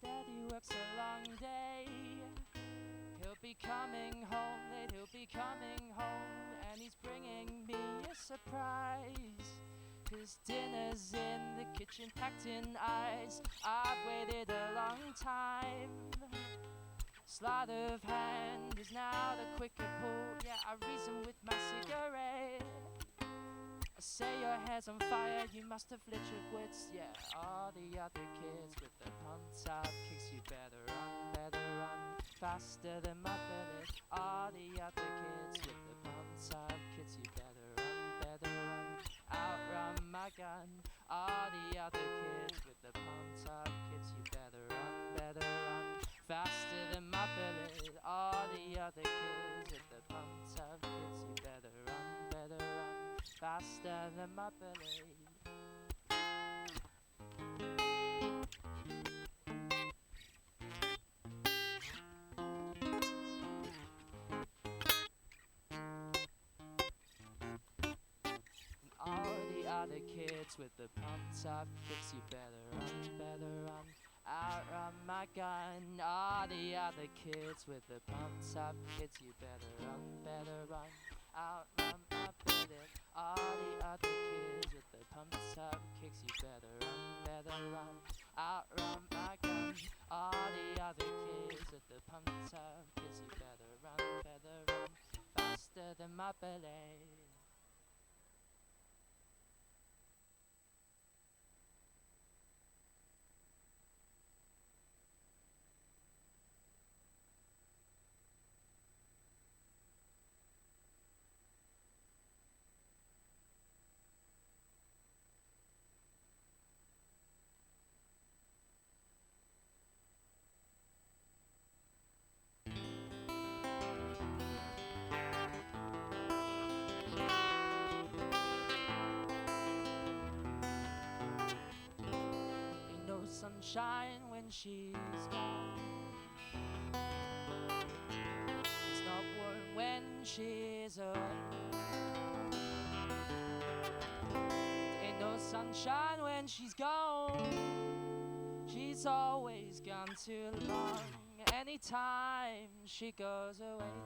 Daddy works a long day. He'll be coming home late, he'll be coming home, and he's bringing me a surprise. His dinner's in the kitchen, packed in ice. I've waited a long time. Sleight of hand is now the quicker pull. Yeah, I reason with my cigarette. I say your hair's on fire, you must have lit your wits. Yeah, all the other kids with the pump-top kicks, you better run faster than my bullet. All the other kids with the pump-top kicks, you better run, outrun my gun. All the other kids with the pump-top kicks, you better run, faster than my bullet. All the other kids with the pump-top kicks, you better run, faster than my bullet. All the other kids with the pump-top kicks, you better run, outrun my gun. All the other kids with the pump-top kids, you better run, outrun my bullet. All the other kids with the pump-top kicks, you better run, outrun my gun. All the other kids with the pump-top kids, you better run, faster than my bullet. Sunshine when she's gone. It's not warm when she's away. Ain't no sunshine when she's gone. She's always gone too long. Anytime she goes away.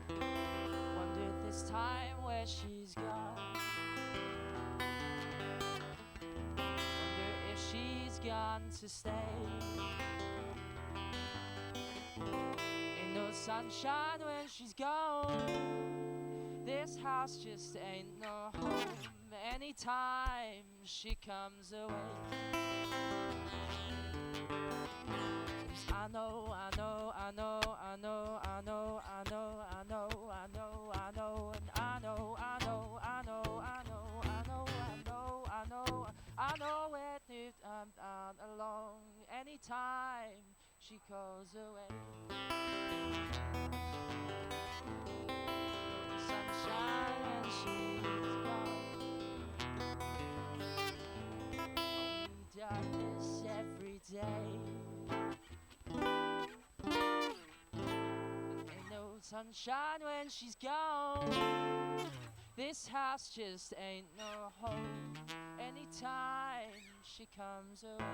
Wonder this time where she's gone. She's gone to stay. Ain't no sunshine when she's gone. This house just ain't no home. Anytime she comes away. I know, I know, I know, I know, I know, I know, I know, I know, I know, and I know, I know, I know, I know, I know, I know, I know, I know it. I'm alone anytime she goes away. Sunshine when she's gone. Only darkness every day. Ain't no sunshine when she's gone. This house just ain't no home. Anytime she comes away.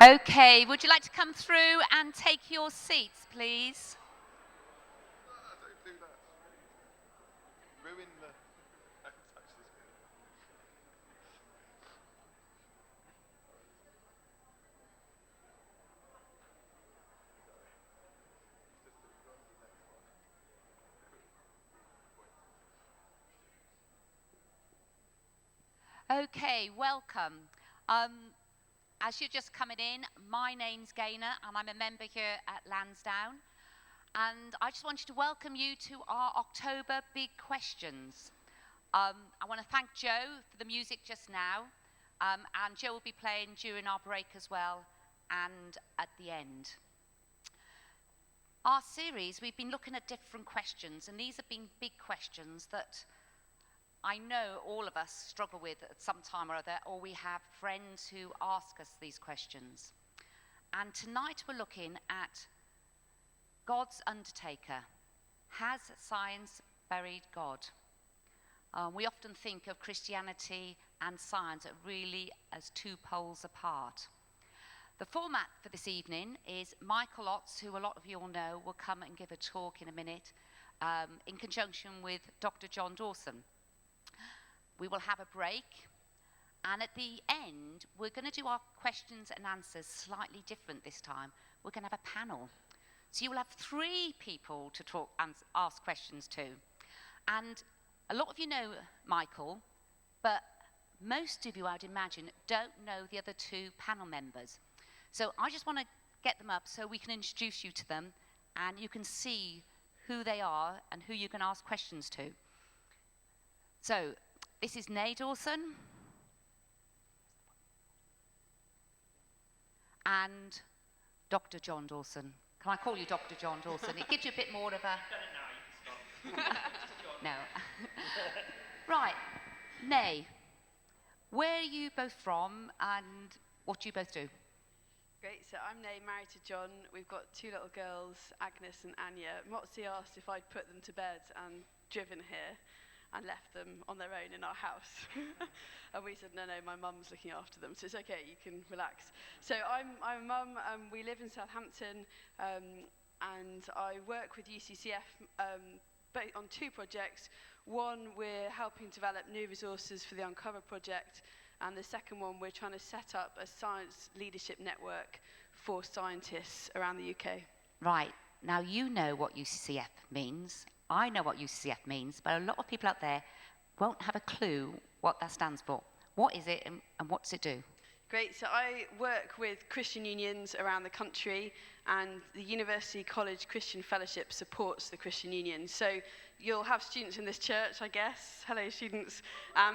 Okay, would you like to come through and take your seats, please? Don't do that. Ruin the... Don't touch this bit. Okay, welcome. As you're just coming in, my name's Gaynor and I'm a member here at Lansdowne. And I just wanted to welcome you to our October Big Questions. I want to thank Joe for the music just now. And Joe will be playing during our break as well and at the end. Our series, we've been looking at different questions, and these have been big questions that I know all of us struggle with at some time or other, or we have friends who ask us these questions. And tonight we're looking at God's undertaker. Has science buried God? We often think of Christianity and science really as two poles apart. The format for this evening is Michael Otts, who a lot of you all know, will come and give a talk in a minute in conjunction with Dr. John Dawson. We will have a break, and at the end, we're going to do our questions and answers slightly different this time. We're going to have a panel. So you will have 3 people to talk and ask questions to. And a lot of you know Michael, but most of you, I'd imagine, don't know the other 2 panel members. So I just want to get them up so we can introduce you to them and you can see who they are and who you can ask questions to. So this is Nay Dawson and Dr. John Dawson. Can I call you Dr. John Dawson? It gives you a bit more of a... No. Right. Nay, where are you both from and what do you both do? Great, so I'm Nay, married to John. We've got 2 little girls, Agnes and Anya. Motzi asked if I'd put them to bed and driven here and left them on their own in our house. And we said, no, my mum's looking after them, so it's okay, you can relax. So I'm a mum, we live in Southampton, and I work with UCCF on 2 projects. One, we're helping develop new resources for the Uncover project, and the second one, we're trying to set up a science leadership network for scientists around the UK. Right. Now, you know what UCCF means. I know what UCCF means, but a lot of people out there won't have a clue what that stands for. What is it and what does it do? Great. So I work with Christian unions around the country, and the University College Christian Fellowship supports the Christian Union. So you'll have students in this church, I guess. Hello, students.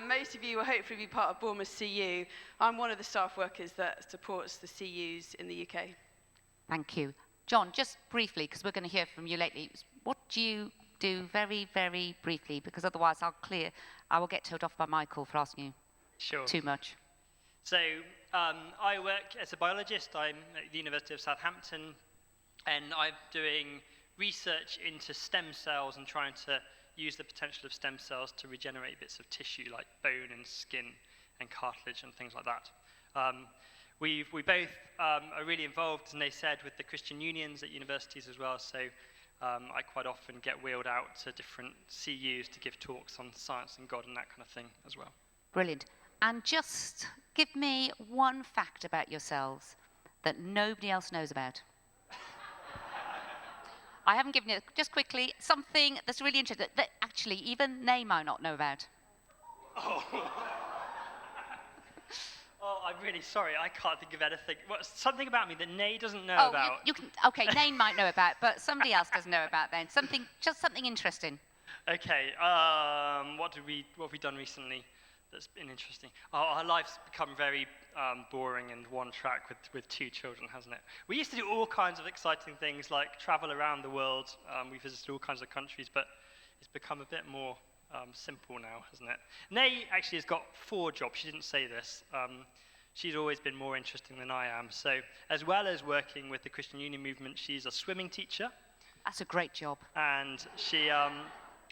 Most of you will hopefully be part of Bournemouth CU. I'm one of the staff workers that supports the CUs in the UK. Thank you. John, just briefly, because we're going to hear from you lately, what do you do very, very briefly? Because otherwise I will get told off by Michael for asking you too much. So I work as a biologist. I'm at the University of Southampton, and I'm doing research into stem cells and trying to use the potential of stem cells to regenerate bits of tissue like bone and skin and cartilage and things like that. We both are really involved, as Nay said, with the Christian unions at universities as well, so I quite often get wheeled out to different CUs to give talks on science and God and that kind of thing as well. Brilliant. And just give me one fact about yourselves that nobody else knows about. I haven't given you, just quickly, something that's really interesting that actually even Nay might not know about. Oh, I'm really sorry. I can't think of anything. Something about me that Nay doesn't know about. Okay, Nay might know about, but somebody else doesn't know about then. Just something interesting. Okay, what have we done recently that's been interesting? Our life's become very boring and one track with 2 children, hasn't it? We used to do all kinds of exciting things like travel around the world. We visited all kinds of countries, but it's become a bit more simple now, hasn't it? Nay actually has got 4 jobs. She didn't say this. She's always been more interesting than I am. So as well as working with the Christian Union movement, she's a swimming teacher. That's a great job. And she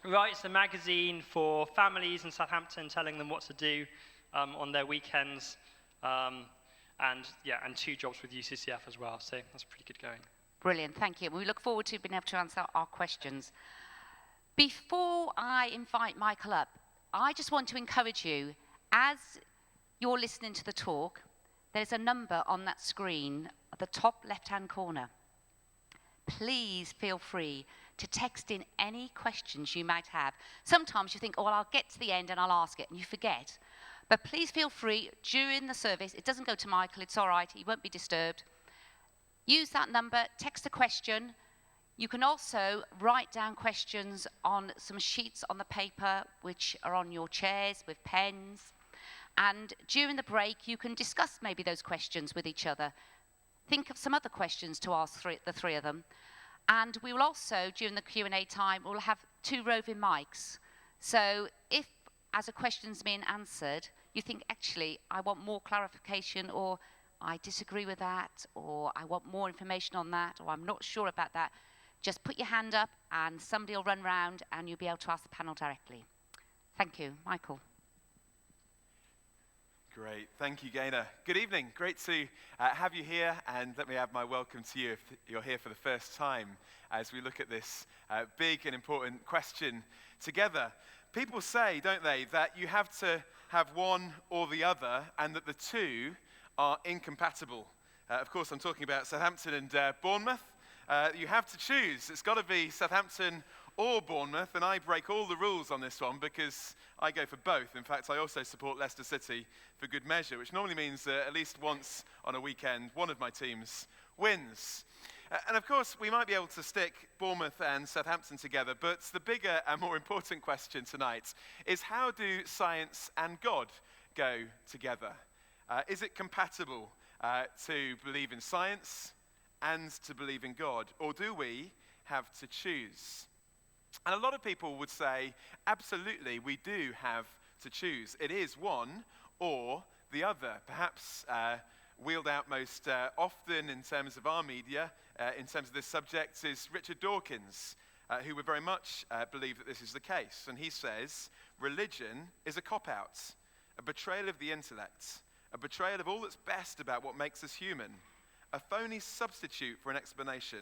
writes a magazine for families in Southampton, telling them what to do on their weekends. And 2 jobs with UCCF as well. So that's pretty good going. Brilliant, thank you. We look forward to being able to answer our questions. Before I invite Michael up, I just want to encourage you, as you're listening to the talk, there's a number on that screen at the top left-hand corner. Please feel free to text in any questions you might have. Sometimes you think, oh, well, I'll get to the end and I'll ask it, and you forget. But please feel free during the service. It doesn't go to Michael, it's all right, he won't be disturbed. Use that number, text a question. You can also write down questions on some sheets on the paper which are on your chairs with pens. And during the break, you can discuss maybe those questions with each other. Think of some other questions to ask the three of them. And we will also, during the Q&A time, we'll have 2 roving mics. So if, as a question's being answered, you think, actually, I want more clarification, or I disagree with that, or I want more information on that, or I'm not sure about that, just put your hand up and somebody will run round and you'll be able to ask the panel directly. Thank you. Michael. Great. Thank you, Gaynor. Good evening. Great to have you here, and let me add my welcome to you if you're here for the first time as we look at this big and important question together. People say, don't they, that you have to have one or the other, and that the two are incompatible. Of course, I'm talking about Southampton and Bournemouth. You have to choose. It's got to be Southampton or Bournemouth, and I break all the rules on this one because I go for both. In fact, I also support Leicester City for good measure, which normally means that at least once on a weekend, one of my teams wins. And of course, we might be able to stick Bournemouth and Southampton together, but the bigger and more important question tonight is, how do science and God go together? Is it compatible to believe in science and to believe in God, or do we have to choose? And a lot of people would say, absolutely, we do have to choose. It is one or the other. Perhaps wheeled out most often in terms of our media, in terms of this subject, is Richard Dawkins, who would very much believe that this is the case. And he says, religion is a cop-out, a betrayal of the intellect, a betrayal of all that's best about what makes us human, a phony substitute for an explanation.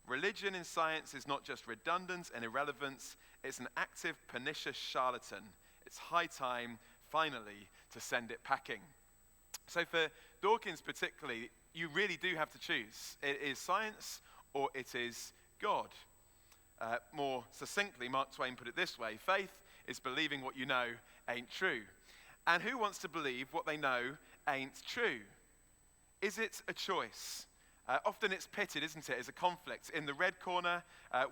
Religion in science is not just redundant and irrelevant, it's an active, pernicious charlatan. It's high time, finally, to send it packing. So for Dawkins particularly, you really do have to choose. It is science or it is God. More succinctly, Mark Twain put it this way: faith is believing what you know ain't true. And who wants to believe what they know ain't true? Is it a choice? Often it's pitted, isn't it, as a conflict. In the red corner,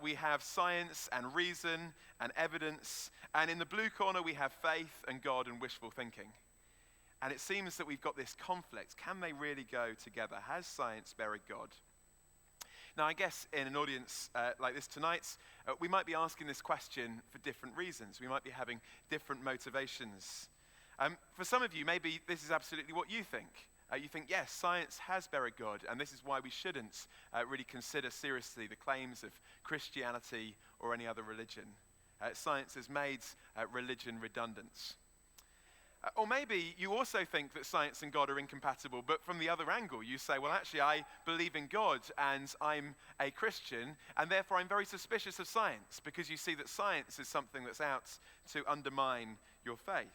we have science and reason and evidence. And in the blue corner, we have faith and God and wishful thinking. And it seems that we've got this conflict. Can they really go together? Has science buried God? Now, I guess in an audience like this tonight, we might be asking this question for different reasons. We might be having different motivations. For some of you, maybe this is absolutely what you think. You think, yes, science has buried God, and this is why we shouldn't really consider seriously the claims of Christianity or any other religion. Science has made religion redundant. Or maybe you also think that science and God are incompatible, but from the other angle, you say, well, actually, I believe in God, and I'm a Christian, and therefore I'm very suspicious of science, because you see that science is something that's out to undermine your faith.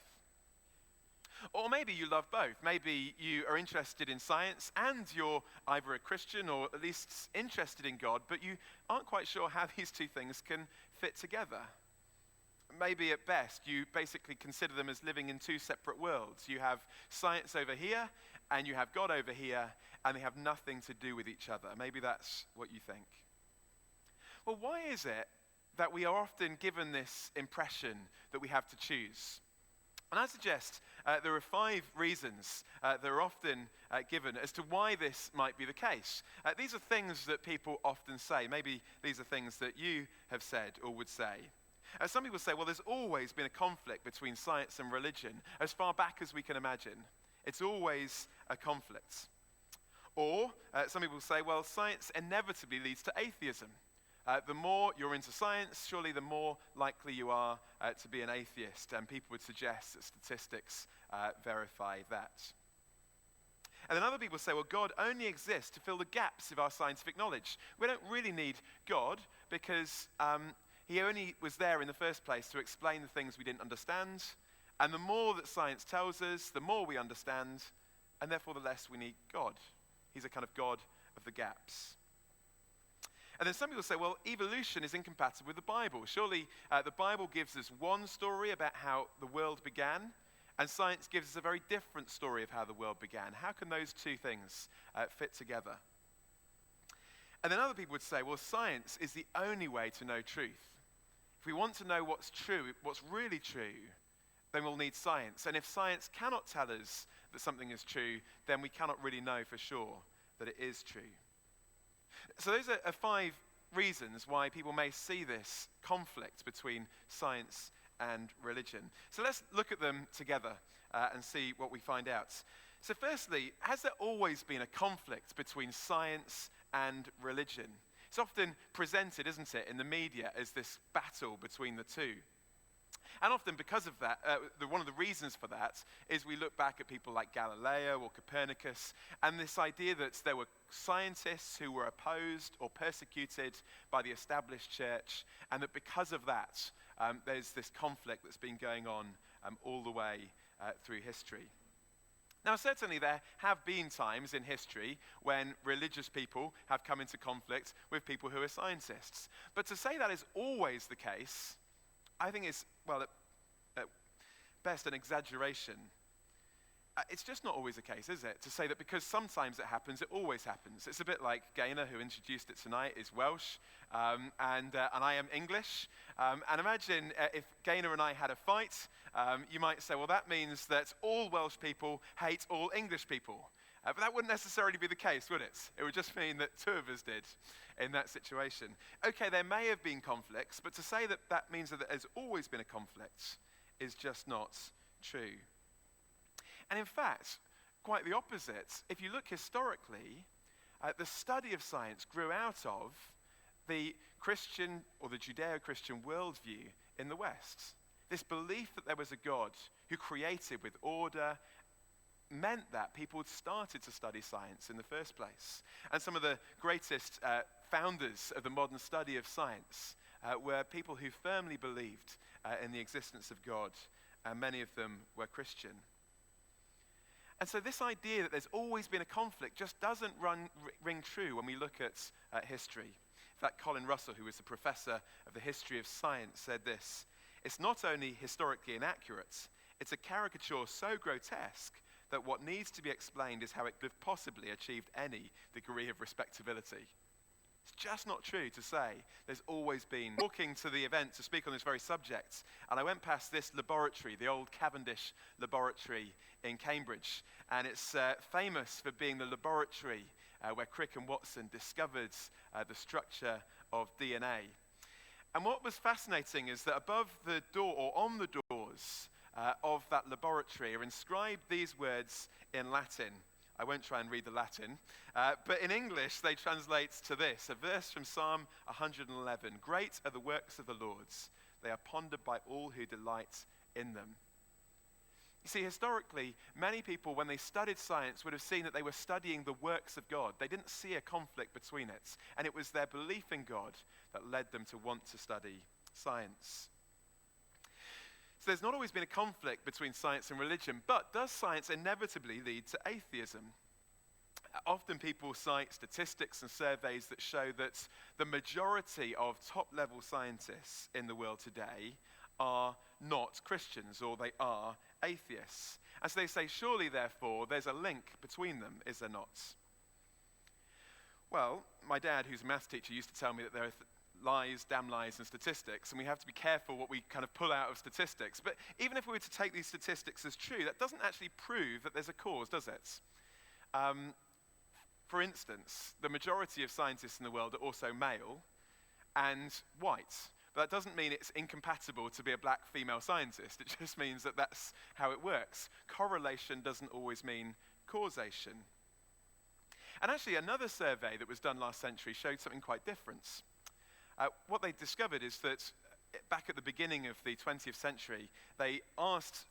Or maybe you love both. Maybe you are interested in science and you're either a Christian or at least interested in God, but you aren't quite sure how these two things can fit together. Maybe at best you basically consider them as living in two separate worlds. You have science over here and you have God over here, and they have nothing to do with each other. Maybe that's what you think. Well, why is it that we are often given this impression that we have to choose? And I suggest there are 5 reasons that are often given as to why this might be the case. These are things that people often say. Maybe these are things that you have said or would say. Some people say, well, there's always been a conflict between science and religion as far back as we can imagine. It's always a conflict. Or some people say, well, science inevitably leads to atheism. The more you're into science, surely the more likely you are to be an atheist, and people would suggest that statistics verify that. And then other people say, well, God only exists to fill the gaps of our scientific knowledge. We don't really need God because he only was there in the first place to explain the things we didn't understand, and the more that science tells us, the more we understand, and therefore the less we need God. He's a kind of God of the gaps. And then some people say, well, evolution is incompatible with the Bible. Surely the Bible gives us one story about how the world began, and science gives us a very different story of how the world began. How can those two things fit together? And then other people would say, well, science is the only way to know truth. If we want to know what's true, what's really true, then we'll need science. And if science cannot tell us that something is true, then we cannot really know for sure that it is true. So those are 5 reasons why people may see this conflict between science and religion. So let's look at them together and see what we find out. So firstly, has there always been a conflict between science and religion? It's often presented, isn't it, in the media as this battle between the two. And often because of that, one of the reasons for that is we look back at people like Galileo or Copernicus, and this idea that there were scientists who were opposed or persecuted by the established church, and that because of that, there's this conflict that's been going on all the way through history. Now, certainly there have been times in history when religious people have come into conflict with people who are scientists. But to say that is always the case, I think is, well, at best an exaggeration. It's just not always the case, is it? To say that because sometimes it happens, it always happens. It's a bit like Gaynor, who introduced it tonight, is Welsh, and I am English. And imagine if Gaynor and I had a fight, you might say, well, that means that all Welsh people hate all English people. But that wouldn't necessarily be the case, would it? It would just mean that 2 of us did in that situation. Okay, there may have been conflicts, but to say that that means that there's always been a conflict is just not true. And in fact, quite the opposite. If you look historically, the study of science grew out of the Christian or the Judeo-Christian worldview in the West. This belief that there was a God who created with order meant that people started to study science in the first place. And some of the greatest founders of the modern study of science were people who firmly believed in the existence of God, and many of them were Christian. And so this idea that there's always been a conflict just doesn't ring true when we look at history. In fact, Colin Russell, who was the professor of the history of science, said this: "It's not only historically inaccurate, it's a caricature so grotesque that what needs to be explained is how it could have possibly achieved any degree of respectability." It's just not true to say there's always been. Walking to the event to speak on this very subject, and I went past this laboratory, the old Cavendish laboratory in Cambridge, and it's famous for being the laboratory where Crick and Watson discovered the structure of DNA. And what was fascinating is that above the door, or on the doors of that laboratory, are inscribed these words in Latin. I won't try and read the Latin, but in English they translate to this, a verse from Psalm 111. "Great are the works of the Lord. They are pondered by all who delight in them." You see, historically, many people, when they studied science, would have seen that they were studying the works of God. They didn't see a conflict between it, and it was their belief in God that led them to want to study science. So there's not always been a conflict between science and religion, but does science inevitably lead to atheism? Often people cite statistics and surveys that show that the majority of top-level scientists in the world today are not Christians, or they are atheists. And so they say, surely, therefore, there's a link between them, is there not? Well, my dad, who's a maths teacher, used to tell me that there are lies, damn lies, and statistics, and we have to be careful what we kind of pull out of statistics. But even if we were to take these statistics as true, that doesn't actually prove that there's a cause, does it? For instance, the majority of scientists in the world are also male and white. But that doesn't mean it's incompatible to be a black female scientist. It just means that that's how it works. Correlation doesn't always mean causation. And actually, another survey that was done last century showed something quite different. What they discovered is that back at the beginning of the 20th century, they asked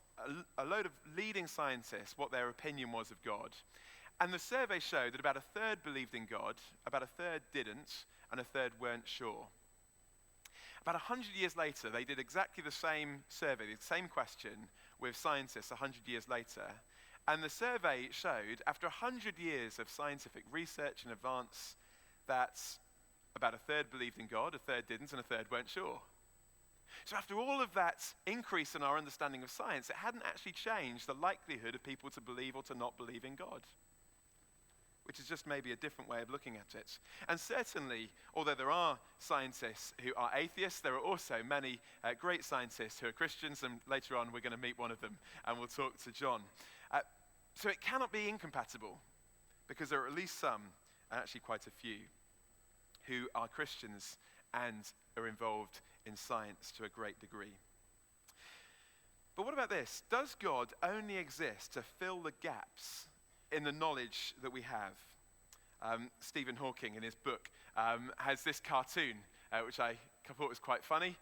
a load of leading scientists what their opinion was of God. And the survey showed that about a third believed in God, about a third didn't, and a third weren't sure. About 100 years later, they did exactly the same survey, the same question, with scientists 100 years later. And the survey showed, after 100 years of scientific research and advance, that about a third believed in God, a third didn't, and a third weren't sure. So after all of that increase in our understanding of science, it hadn't actually changed the likelihood of people to believe or to not believe in God. which is just maybe a different way of looking at it. And certainly, although there are scientists who are atheists, there are also many great scientists who are Christians, and later on we're going to meet one of them, and we'll talk to John. So it cannot be incompatible, because there are at least some, and actually quite a few, who are Christians and are involved in science to a great degree. But what about this? Does God only exist to fill the gaps in the knowledge that we have? Stephen Hawking, in his book, has this cartoon, which I thought was quite funny.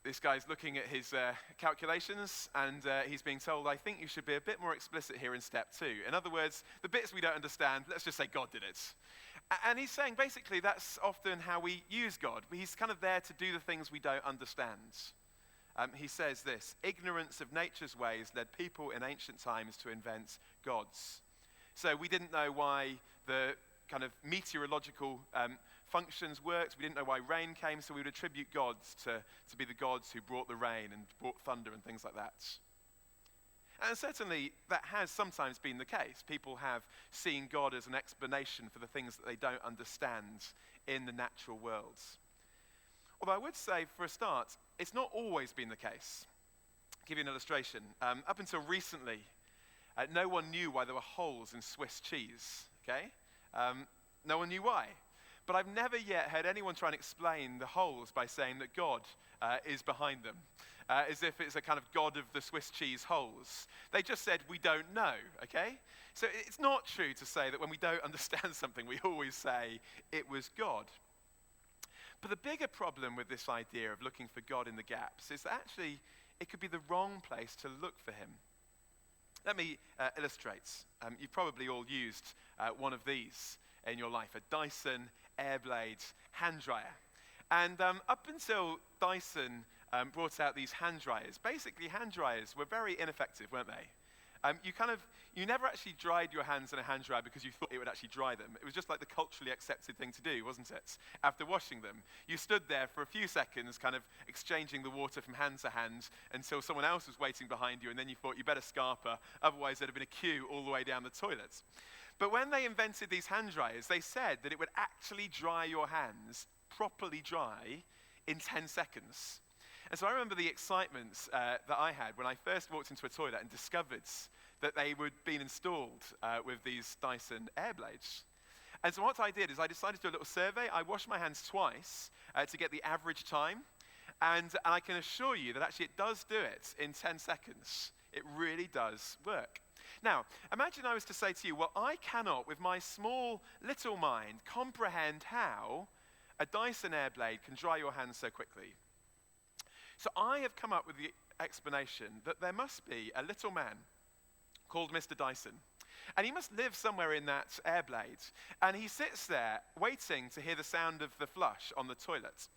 This guy's looking at his calculations, and he's being told, I think you should be a bit more explicit here in step 2. In other words, the bits we don't understand, let's just say God did it. And he's saying, basically, that's often how we use God. He's kind of there to do the things we don't understand. He says this: ignorance of nature's ways led people in ancient times to invent gods. So we didn't know why the kind of meteorological functions worked. We didn't know why rain came, so we would attribute gods to be the gods who brought the rain and brought thunder and things like that. And certainly that has sometimes been the case. People have seen God as an explanation for the things that they don't understand in the natural world. Although I would say, for a start, it's not always been the case. I'll give you an illustration. Up until recently, no one knew why there were holes in Swiss cheese, okay? No one knew why. But I've never yet heard anyone try and explain the holes by saying that God is behind them, as if it's a kind of God of the Swiss cheese holes. They just said, we don't know, okay? So it's not true to say that when we don't understand something, we always say it was God. But the bigger problem with this idea of looking for God in the gaps is that actually it could be the wrong place to look for him. Let me illustrate. You've probably all used one of these in your life, a Dyson Airblade hand dryer. And up until Dyson brought out these hand dryers, basically hand dryers were very ineffective, weren't they? You never actually dried your hands in a hand dryer because you thought it would actually dry them. It was just like the culturally accepted thing to do, wasn't it? After washing them, you stood there for a few seconds kind of exchanging the water from hand to hand until someone else was waiting behind you, and then you thought you better scarper, otherwise there'd have been a queue all the way down the toilet. But when they invented these hand dryers, they said that it would actually dry your hands properly dry in 10 seconds. And so I remember the excitement that I had when I first walked into a toilet and discovered that they were being installed with these Dyson Airblades. And so what I did is I decided to do a little survey. I washed my hands twice to get the average time. And I can assure you that actually it does do it in 10 seconds. It really does work. Now, imagine I was to say to you, well, I cannot, with my small little mind, comprehend how a Dyson Airblade can dry your hands so quickly. So I have come up with the explanation that there must be a little man called Mr. Dyson. And he must live somewhere in that Airblade. And he sits there waiting to hear the sound of the flush on the toilet.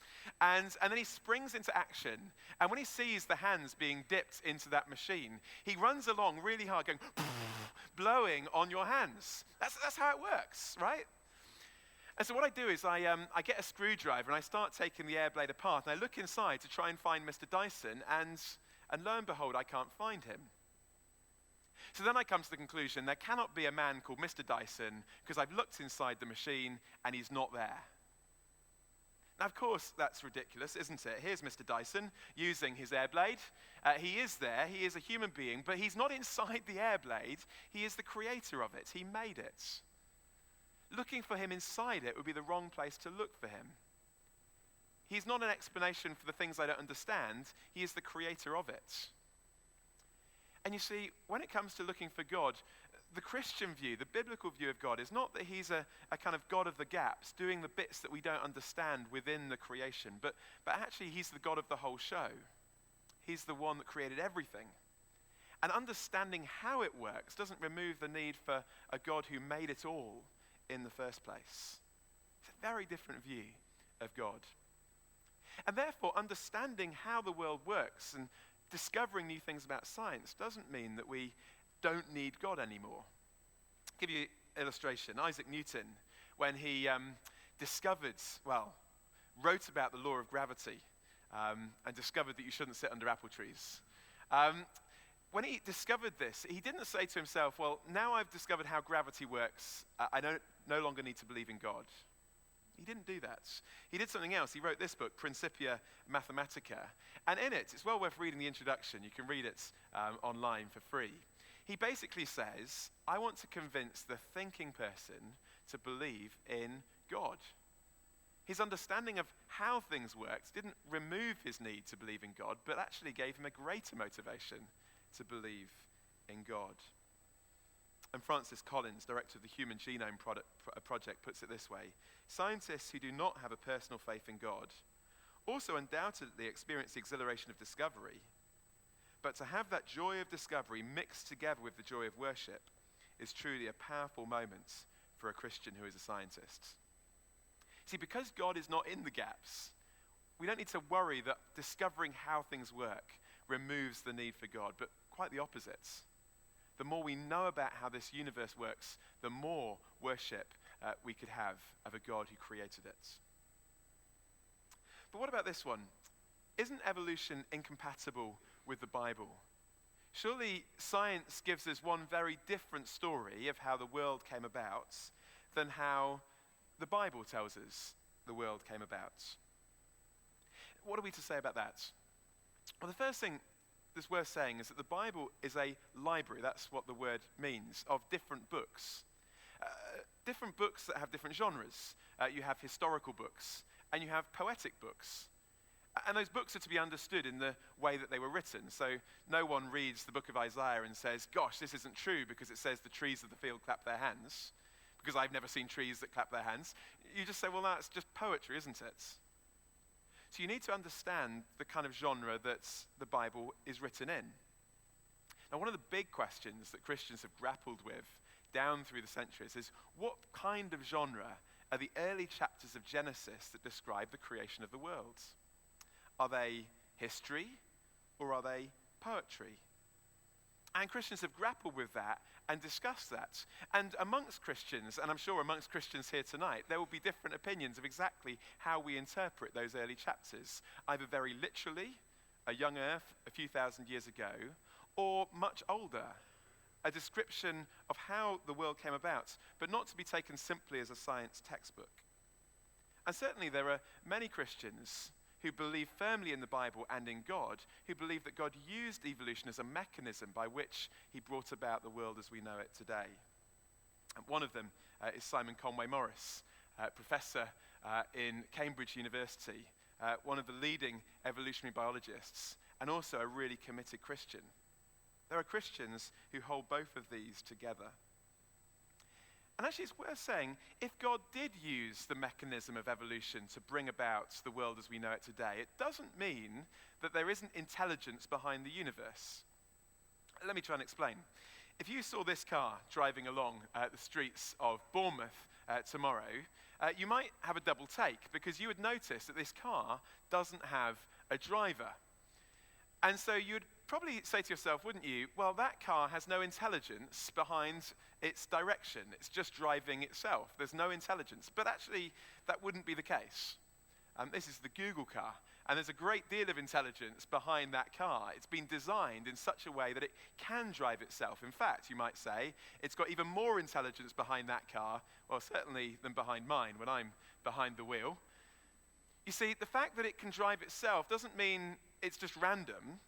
And then he springs into action. And when he sees the hands being dipped into that machine, he runs along really hard going, blowing on your hands. That's how it works, right? And so what I do is I get a screwdriver and I start taking the Airblade apart. And I look inside to try and find Mr. Dyson. And lo and behold, I can't find him. So then I come to the conclusion there cannot be a man called Mr. Dyson because I've looked inside the machine and he's not there. Now, of course, that's ridiculous, isn't it? Here's Mr. Dyson using his Airblade. He is there. He is a human being, but he's not inside the Airblade. He is the creator of it. He made it. Looking for him inside it would be the wrong place to look for him. He's not an explanation for the things I don't understand. He is the creator of it. And you see, when it comes to looking for God, the Christian view, the biblical view of God, is not that he's a kind of God of the gaps, doing the bits that we don't understand within the creation, but actually he's the God of the whole show. He's the one that created everything. And understanding how it works doesn't remove the need for a God who made it all in the first place. It's a very different view of God. And therefore, understanding how the world works and discovering new things about science doesn't mean that we don't need God anymore. I'll give you an illustration. Isaac Newton, when he wrote about the law of gravity and discovered that you shouldn't sit under apple trees. when he discovered this, he didn't say to himself, well, now I've discovered how gravity works, I no longer need to believe in God. He didn't do that. He did something else. He wrote this book, Principia Mathematica. And in it, it's well worth reading the introduction. You can read it online for free. He basically says, I want to convince the thinking person to believe in God. His understanding of how things worked didn't remove his need to believe in God, but actually gave him a greater motivation to believe in God. And Francis Collins, director of the Human Genome Project, puts it this way: scientists who do not have a personal faith in God also undoubtedly experience the exhilaration of discovery, but to have that joy of discovery mixed together with the joy of worship is truly a powerful moment for a Christian who is a scientist. See, because God is not in the gaps, we don't need to worry that discovering how things work removes the need for God, but quite the opposite. The more we know about how this universe works, the more worship we could have of a God who created it. But what about this one? Isn't evolution incompatible with the Bible? Surely science gives us one very different story of how the world came about than how the Bible tells us the world came about. What are we to say about that? Well, the first thing that's worth saying is that the Bible is a library, that's what the word means, of different books. Different books that have different genres. You have historical books, and you have poetic books. And those books are to be understood in the way that they were written. So no one reads the book of Isaiah and says, gosh, this isn't true because it says the trees of the field clap their hands, because I've never seen trees that clap their hands. You just say, well, that's just poetry, isn't it? So you need to understand the kind of genre that the Bible is written in. Now, one of the big questions that Christians have grappled with down through the centuries is, what kind of genre are the early chapters of Genesis that describe the creation of the world? Are they history or are they poetry? And Christians have grappled with that and discussed that. And amongst Christians, and I'm sure amongst Christians here tonight, there will be different opinions of exactly how we interpret those early chapters, either very literally, a young earth a few thousand years ago, or much older, a description of how the world came about, but not to be taken simply as a science textbook. And certainly there are many Christians who believe firmly in the Bible and in God, who believe that God used evolution as a mechanism by which he brought about the world as we know it today. And one of them is Simon Conway Morris, professor in Cambridge University, one of the leading evolutionary biologists, and also a really committed Christian. There are Christians who hold both of these together. And actually, it's worth saying, if God did use the mechanism of evolution to bring about the world as we know it today, it doesn't mean that there isn't intelligence behind the universe. Let me try and explain. If you saw this car driving along the streets of Bournemouth tomorrow, you might have a double take, because you would notice that this car doesn't have a driver. And so you'd probably say to yourself, wouldn't you, well, that car has no intelligence behind its direction. It's just driving itself. There's no intelligence. But actually, that wouldn't be the case. This is the Google car, and there's a great deal of intelligence behind that car. It's been designed in such a way that it can drive itself. In fact, you might say, it's got even more intelligence behind that car, well, certainly than behind mine when I'm behind the wheel. You see, the fact that it can drive itself doesn't mean it's just random,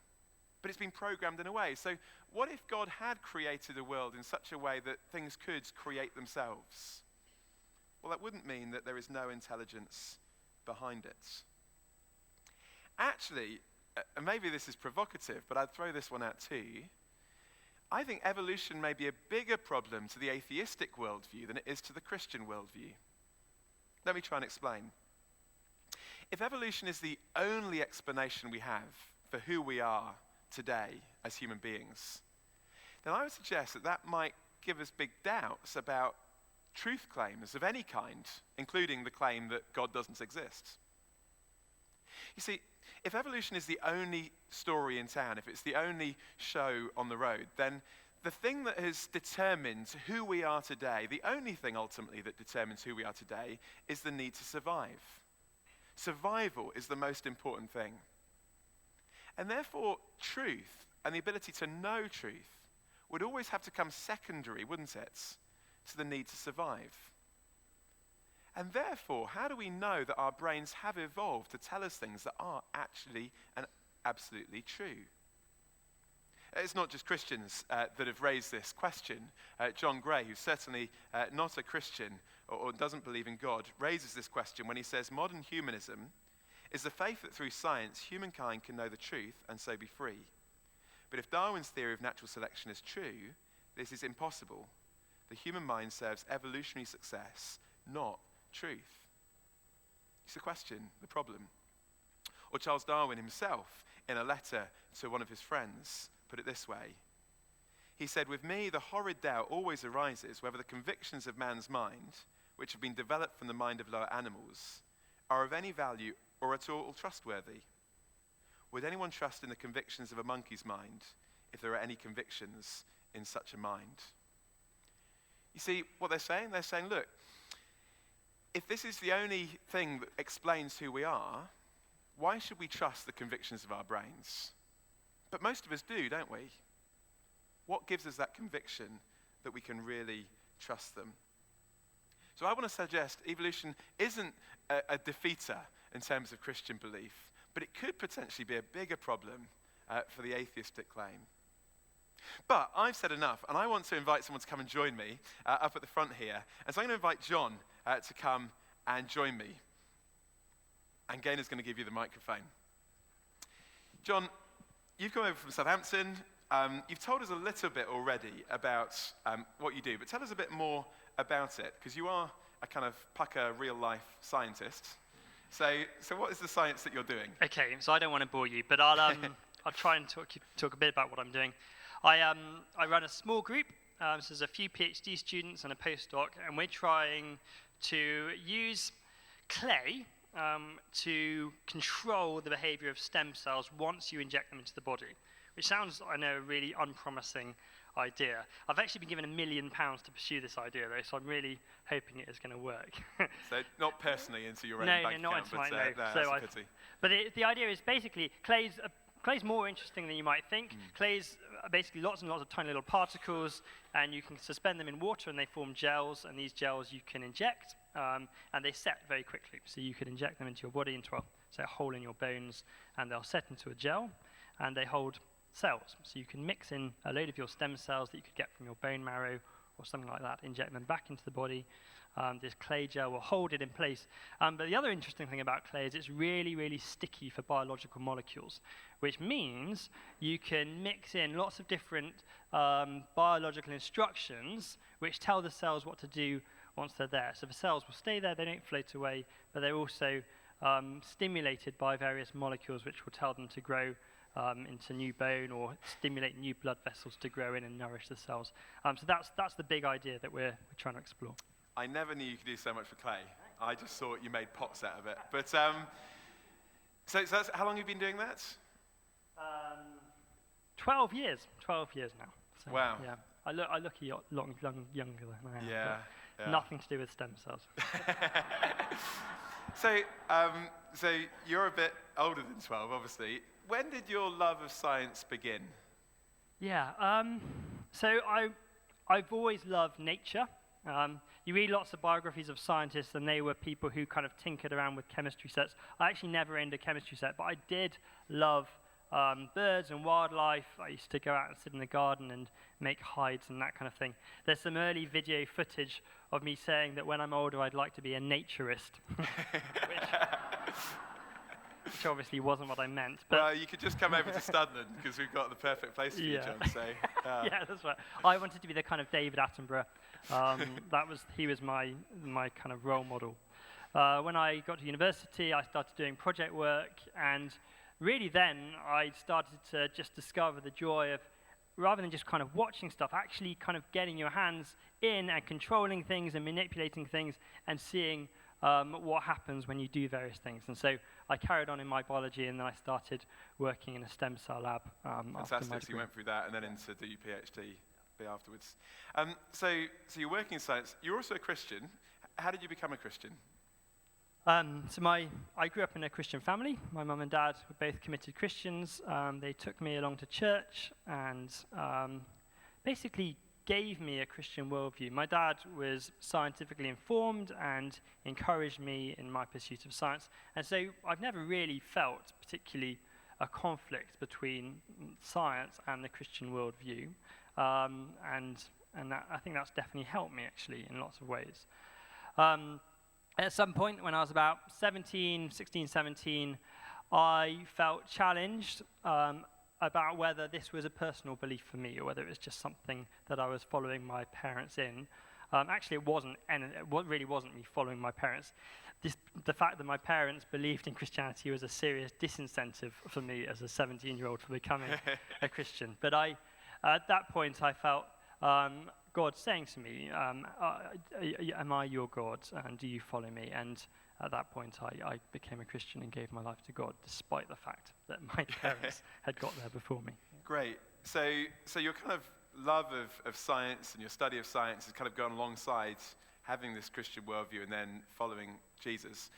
but it's been programmed in a way. So what if God had created a world in such a way that things could create themselves? Well, that wouldn't mean that there is no intelligence behind it. Actually, and maybe this is provocative, but I'd throw this one out too. I think evolution may be a bigger problem to the atheistic worldview than it is to the Christian worldview. Let me try and explain. If evolution is the only explanation we have for who we are today as human beings, then I would suggest that that might give us big doubts about truth claims of any kind, including the claim that God doesn't exist. You see, if evolution is the only story in town, if it's the only show on the road, then the thing that has determined who we are today, the only thing ultimately that determines who we are today, is the need to survive. Survival is the most important thing. And therefore, truth and the ability to know truth would always have to come secondary, wouldn't it, to the need to survive. And therefore, how do we know that our brains have evolved to tell us things that are actually and absolutely true? It's not just Christians that have raised this question. John Gray, who's certainly not a Christian or doesn't believe in God, raises this question when he says, modern humanism is the faith that through science humankind can know the truth and so be free. But if Darwin's theory of natural selection is true, this is impossible. The human mind serves evolutionary success, not truth. It's the question, the problem. Or Charles Darwin himself, in a letter to one of his friends, put it this way. He said, "With me, the horrid doubt always arises whether the convictions of man's mind, which have been developed from the mind of lower animals, are of any value or at all trustworthy. Would anyone trust in the convictions of a monkey's mind if there are any convictions in such a mind?" You see what they're saying? They're saying, look, if this is the only thing that explains who we are, why should we trust the convictions of our brains? But most of us do, don't we? What gives us that conviction that we can really trust them? So I want to suggest evolution isn't a defeater in terms of Christian belief, but it could potentially be a bigger problem for the atheistic claim. But I've said enough, and I want to invite someone to come and join me up at the front here. And so I'm going to invite John to come and join me. And Gainer's going to give you the microphone. John, you've come over from Southampton. You've told us a little bit already about what you do, but tell us a bit more about it, because you are a kind of pucker real-life scientist. So what is the science that you're doing? Okay, so I don't want to bore you, but I'll try and talk a bit about what I'm doing. I run a small group. So there's a few PhD students and a postdoc, and we're trying to use clay to control the behavior of stem cells once you inject them into the body, which sounds, I know, a really unpromising idea. I've actually been given £1 million to pursue this idea, though, so I'm really hoping it is going to work. So not personally into your own bank account, not into mine, no. That's a pity. But the idea is basically clay's more interesting than you might think. Clay's basically lots and lots of tiny little particles, and you can suspend them in water and they form gels, and these gels you can inject, and they set very quickly. So you can inject them into your body, into a hole in your bones, and they'll set into a gel, and they hold cells. So you can mix in a load of your stem cells that you could get from your bone marrow or something like that, inject them back into the body. This clay gel will hold it in place. But the other interesting thing about clay is it's really, really sticky for biological molecules, which means you can mix in lots of different biological instructions which tell the cells what to do once they're there. So the cells will stay there, they don't float away, but they're also stimulated by various molecules which will tell them to grow into new bone or stimulate new blood vessels to grow in and nourish the cells. So that's the big idea that we're trying to explore. I never knew you could do so much for clay. I just thought you made pots out of it. But so that's, how long have you been doing that? 12 years. 12 years now. So, wow. Yeah. I look a lot younger than I am. Yeah. Nothing to do with stem cells. So you're a bit older than 12, obviously. When did your love of science begin? Yeah. So I've always loved nature. You read lots of biographies of scientists, and they were people who kind of tinkered around with chemistry sets. I actually never owned a chemistry set, but I did love birds and wildlife. I used to go out and sit in the garden and make hides and that kind of thing. There's some early video footage of me saying that when I'm older, I'd like to be a naturist, which obviously wasn't what I meant. But well, you could just come over to Studland, because we've got the perfect place for you, John. So, yeah, that's right. I wanted to be the kind of David Attenborough. He was my kind of role model. When I got to university, I started doing project work, and really then I started to just discover the joy of, rather than just kind of watching stuff, actually kind of getting your hands in and controlling things and manipulating things and seeing what happens when you do various things. And so I carried on in my biology, and then I started working in a stem cell lab. Fantastic. So you went through that and then into do your PhD afterwards. So you're working in science. You're also a Christian. How did you become a Christian? I grew up in a Christian family. My mum and dad were both committed Christians. They took me along to church and basically gave me a Christian worldview. My dad was scientifically informed and encouraged me in my pursuit of science. And so I've never really felt particularly a conflict between science and the Christian worldview. And that, I think that's definitely helped me, actually, in lots of ways. At some point, when I was about 16, 17, I felt challenged about whether this was a personal belief for me or whether it was just something that I was following my parents in. Actually, it wasn't, and it really wasn't me following my parents. The fact that my parents believed in Christianity was a serious disincentive for me as a 17-year-old for becoming a Christian. But at that point, I felt God saying to me, am I your God, and do you follow me? And at that point, I became a Christian and gave my life to God, despite the fact that my parents had got there before me. Great. So your kind of love of science and your study of science has kind of gone alongside having this Christian worldview and then following Jesus.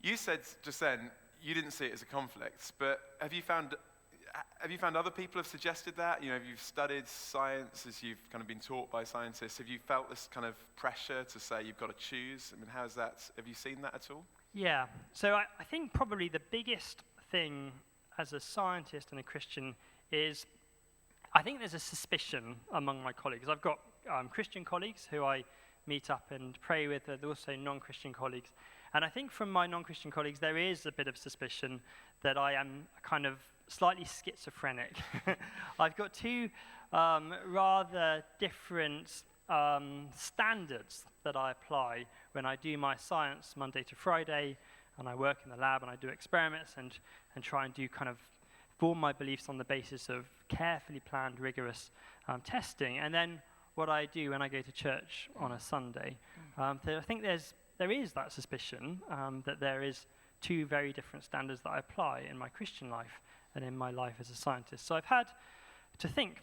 You said just then you didn't see it as a conflict, but have you found other people have suggested that? You know, you've studied science as you've kind of been taught by scientists. Have you felt this kind of pressure to say you've got to choose? I mean, how's that? Have you seen that at all? Yeah. So I think probably the biggest thing as a scientist and a Christian is I think there's a suspicion among my colleagues. I've got Christian colleagues who I meet up and pray with. There are also non-Christian colleagues. And I think from my non-Christian colleagues, there is a bit of suspicion that I am kind of slightly schizophrenic. I've got two rather different standards that I apply when I do my science Monday to Friday, and I work in the lab and I do experiments and try and do kind of form my beliefs on the basis of carefully planned, rigorous testing. And then what I do when I go to church on a Sunday. So I think there is that suspicion that there is two very different standards that I apply in my Christian life and in my life as a scientist. So I've had to think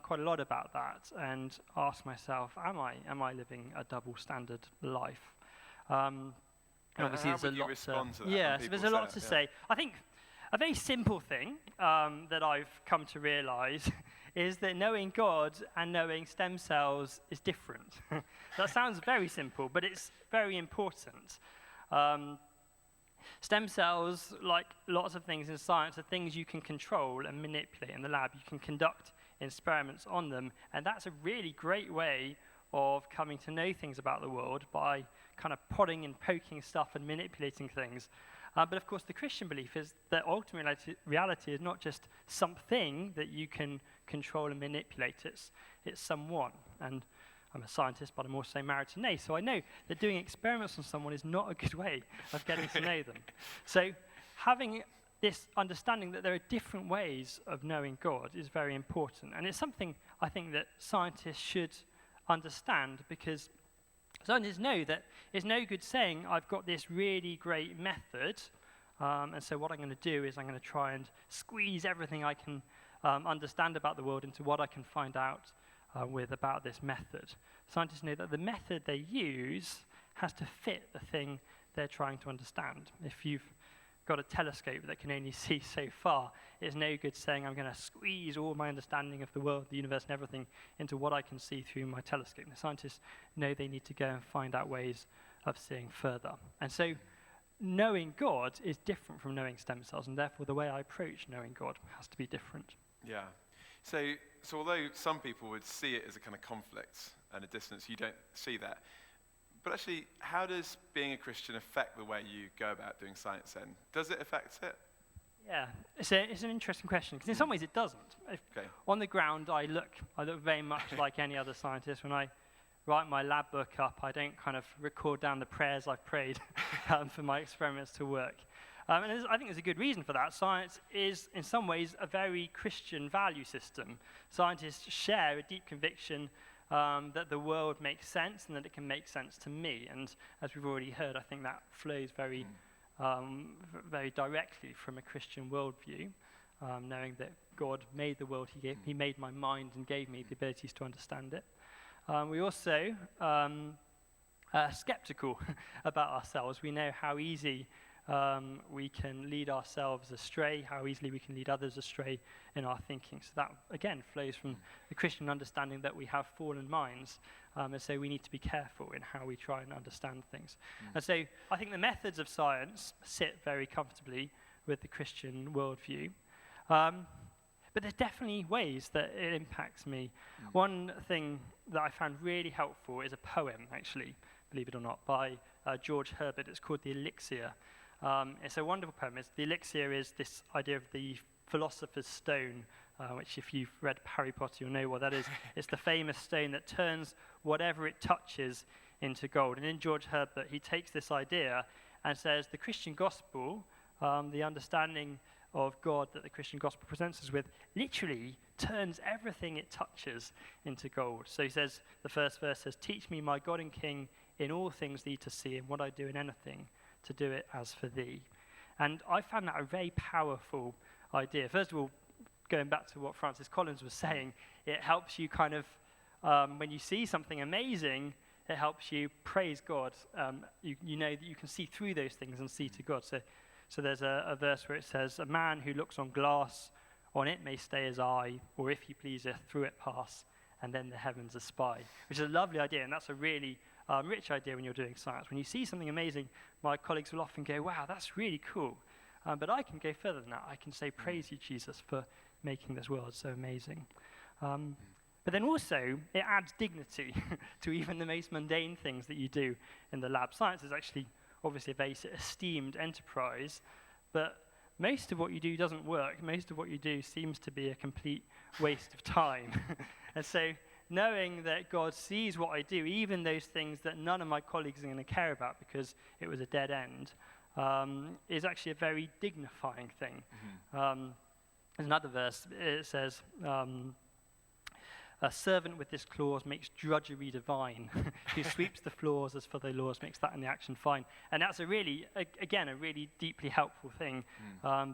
quite a lot about that and ask myself, am I living a double standard life? Obviously, how there's would a lot you respond to that? Yeah, so there's a lot to say. I think a very simple thing that I've come to realize is that knowing God and knowing stem cells is different. That sounds very simple, but it's very important. Stem cells, like lots of things in science, are things you can control and manipulate in the lab. You can conduct experiments on them, and that's a really great way of coming to know things about the world by kind of prodding and poking stuff and manipulating things. But of course, the Christian belief is that ultimate reality is not just something that you can control and manipulate. It's someone. And I'm a scientist, but I'm also married to Nay, so I know that doing experiments on someone is not a good way of getting to know them. So having this understanding that there are different ways of knowing God is very important. And it's something I think that scientists should understand, because scientists know that it's no good saying, I've got this really great method, and so what I'm going to do is I'm going to try and squeeze everything I can understand about the world into what I can find out about this method. Scientists know that the method they use has to fit the thing they're trying to understand. If you've got a telescope that can only see so far, it's no good saying I'm going to squeeze all my understanding of the world, the universe, and everything into what I can see through my telescope. The scientists know they need to go and find out ways of seeing further. And so knowing God is different from knowing stem cells, and therefore the way I approach knowing God has to be different. Yeah. So although some people would see it as a kind of conflict and a dissonance, you don't see that. But actually, how does being a Christian affect the way you go about doing science then? Does it affect it? Yeah, it's an interesting question, because in some ways it doesn't. Okay. On the ground, I look very much like any other scientist. When I write my lab book up, I don't kind of record down the prayers I've prayed for my experiments to work. And I think there's a good reason for that. Science is, in some ways, a very Christian value system. Scientists share a deep conviction that the world makes sense and that it can make sense to me. And as we've already heard, I think that flows very directly from a Christian worldview, knowing that God made the world, He made my mind and gave me the abilities to understand it. We also skeptical about ourselves. We know how easy we can lead ourselves astray, how easily we can lead others astray in our thinking. So that, again, flows from the Christian understanding that we have fallen minds, and so we need to be careful in how we try and understand things. And so I think the methods of science sit very comfortably with the Christian worldview. But there's definitely ways that it impacts me. One thing that I found really helpful is a poem, actually, believe it or not, by George Herbert. It's called The Elixir. It's a wonderful poem. The elixir is this idea of the philosopher's stone, which if you've read Harry Potter, you'll know what that is. It's the famous stone that turns whatever it touches into gold. And in George Herbert, he takes this idea and says the Christian gospel, the understanding of God that the Christian gospel presents us with, literally turns everything it touches into gold. So he says, the first verse says, "Teach me, my God and King, in all things thee to see, and what I do in anything, to do it as for thee." And I found that a very powerful idea. First of all, going back to what Francis Collins was saying, it helps you kind of, when you see something amazing, it helps you praise God. You know that you can see through those things and see to God. So there's a verse where it says, "A man who looks on glass, on it may stay his eye, or if he pleaseth, through it pass, and then the heavens espy," which is a lovely idea, and that's a really rich idea when you're doing science. When you see something amazing, my colleagues will often go, "Wow, that's really cool." But I can go further than that. I can say, "Praise you, Jesus, for making this world so amazing." But then also, it adds dignity to even the most mundane things that you do in the lab. Science is actually obviously a very esteemed enterprise, but most of what you do doesn't work. Most of what you do seems to be a complete waste of time. And so knowing that God sees what I do, even those things that none of my colleagues are going to care about because it was a dead end, is actually a very dignifying thing. There's another verse, it says, "A servant with this clause makes drudgery divine, who sweeps the floors as for the laws, makes that in the action fine." And that's a really, again, a really deeply helpful thing,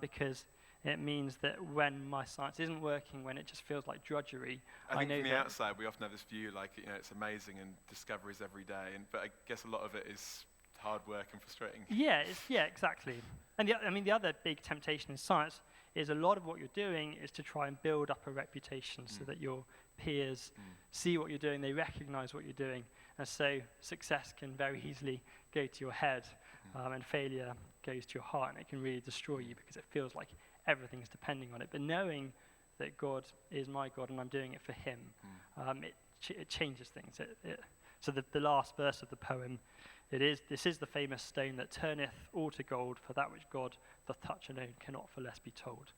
because it means that when my science isn't working, when it just feels like drudgery, I think know from the that outside, we often have this view like, it's amazing and discoveries every day, but I guess a lot of it is hard work and frustrating. Yeah, exactly. And the other big temptation in science is a lot of what you're doing is to try and build up a reputation so that your peers see what you're doing, they recognize what you're doing, and so success can very easily go to your head, and failure goes to your heart, and it can really destroy you because it feels like everything's depending on it. But knowing that God is my God and I'm doing it for him, it changes things. So the last verse of the poem, this is the famous stone that turneth all to gold, for that which God doth touch alone cannot for less be told.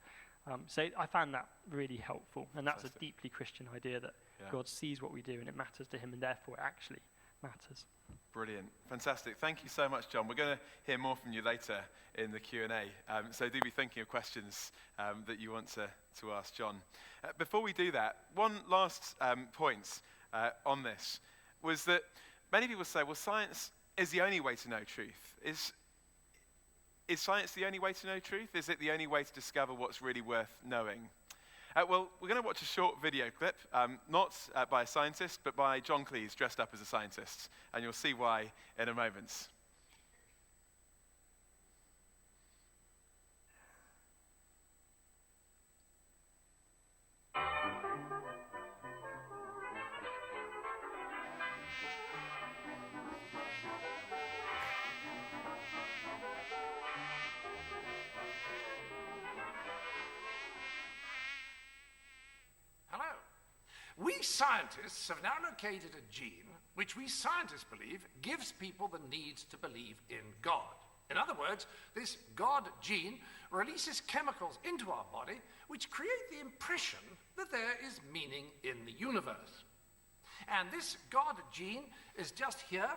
So I found that really helpful, and that's a deeply Christian idea that God sees what we do and it matters to him, and therefore it actually matters. Brilliant. Fantastic. Thank you so much, John. We're going to hear more from you later in the Q&A, so do be thinking of questions that you want to ask John. Before we do that, one last point on this was that many people say, well, science is the only way to know truth. Is science the only way to know truth? Is it the only way to discover what's really worth knowing? Well, we're going to watch a short video clip, not by a scientist, but by John Cleese dressed up as a scientist, and you'll see why in a moment. We scientists have now located a gene which we scientists believe gives people the need to believe in God. In other words, this God gene releases chemicals into our body which create the impression that there is meaning in the universe. And this God gene is just here,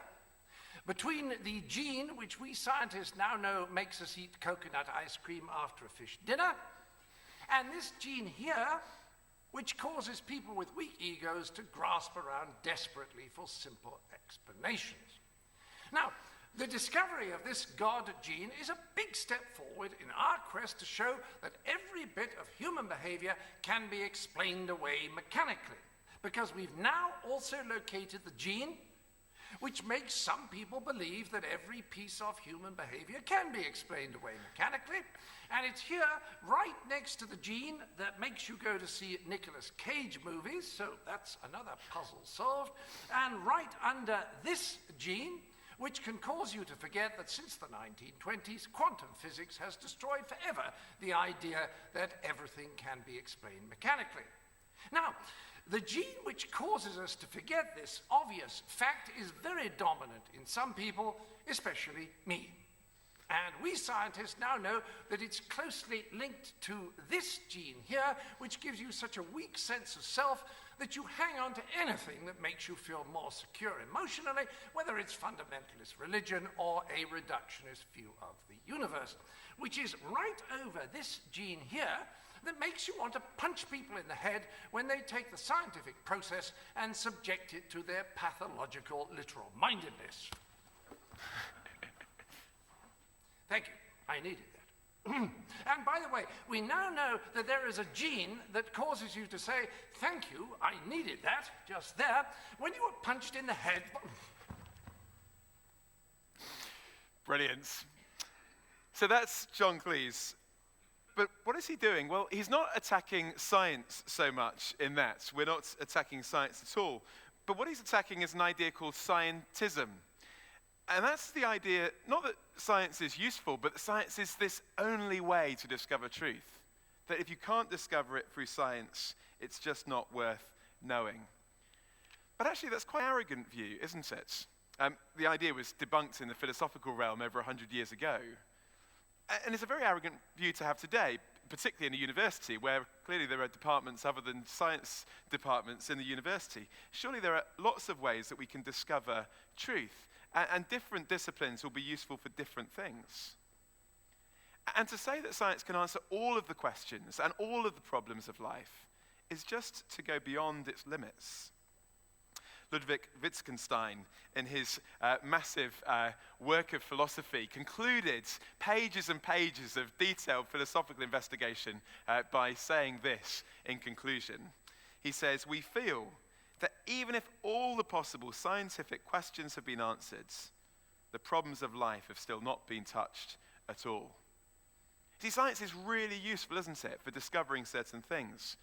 between the gene which we scientists now know makes us eat coconut ice cream after a fish dinner, and this gene here, which causes people with weak egos to grasp around desperately for simple explanations. Now, the discovery of this God gene is a big step forward in our quest to show that every bit of human behavior can be explained away mechanically, because we've now also located the gene which makes some people believe that every piece of human behavior can be explained away mechanically. And it's here, right next to the gene that makes you go to see Nicolas Cage movies, so that's another puzzle solved. And right under this gene, which can cause you to forget that since the 1920s, quantum physics has destroyed forever the idea that everything can be explained mechanically. Now, the gene which causes us to forget this obvious fact is very dominant in some people, especially me. And we scientists now know that it's closely linked to this gene here, which gives you such a weak sense of self that you hang on to anything that makes you feel more secure emotionally, whether it's fundamentalist religion or a reductionist view of the universe, which is right over this gene here that makes you want to punch people in the head when they take the scientific process and subject it to their pathological literal mindedness. Thank you. I needed that. And by the way, we now know that there is a gene that causes you to say, thank you, I needed that, just there, when you were punched in the head. Brilliant. So that's John Cleese. But what is he doing? Well, he's not attacking science so much in that. We're not attacking science at all. But what he's attacking is an idea called Scientism. And that's the idea, not that science is useful, but that science is this only way to discover truth. That if you can't discover it through science, it's just not worth knowing. But actually, that's quite an arrogant view, isn't it? The idea was debunked in the philosophical realm over 100 years ago. And it's a very arrogant view to have today, particularly in a university, where clearly there are departments other than science departments in the university. Surely there are lots of ways that we can discover truth. And different disciplines will be useful for different things. And to say that science can answer all of the questions and all of the problems of life is just to go beyond its limits. Ludwig Wittgenstein, in his massive work of philosophy, concluded pages and pages of detailed philosophical investigation by saying this in conclusion. He says, "We feel that even if all the possible scientific questions have been answered, the problems of life have still not been touched at all." See, science is really useful, isn't it, for discovering certain things.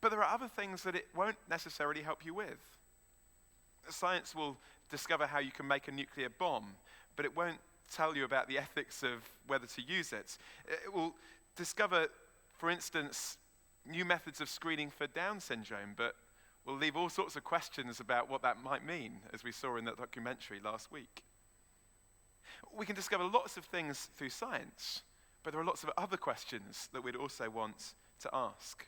But there are other things that it won't necessarily help you with. Science will discover how you can make a nuclear bomb, but it won't tell you about the ethics of whether to use it. It will discover, for instance, new methods of screening for Down syndrome, but will leave all sorts of questions about what that might mean, as we saw in that documentary last week. We can discover lots of things through science, but there are lots of other questions that we'd also want to ask.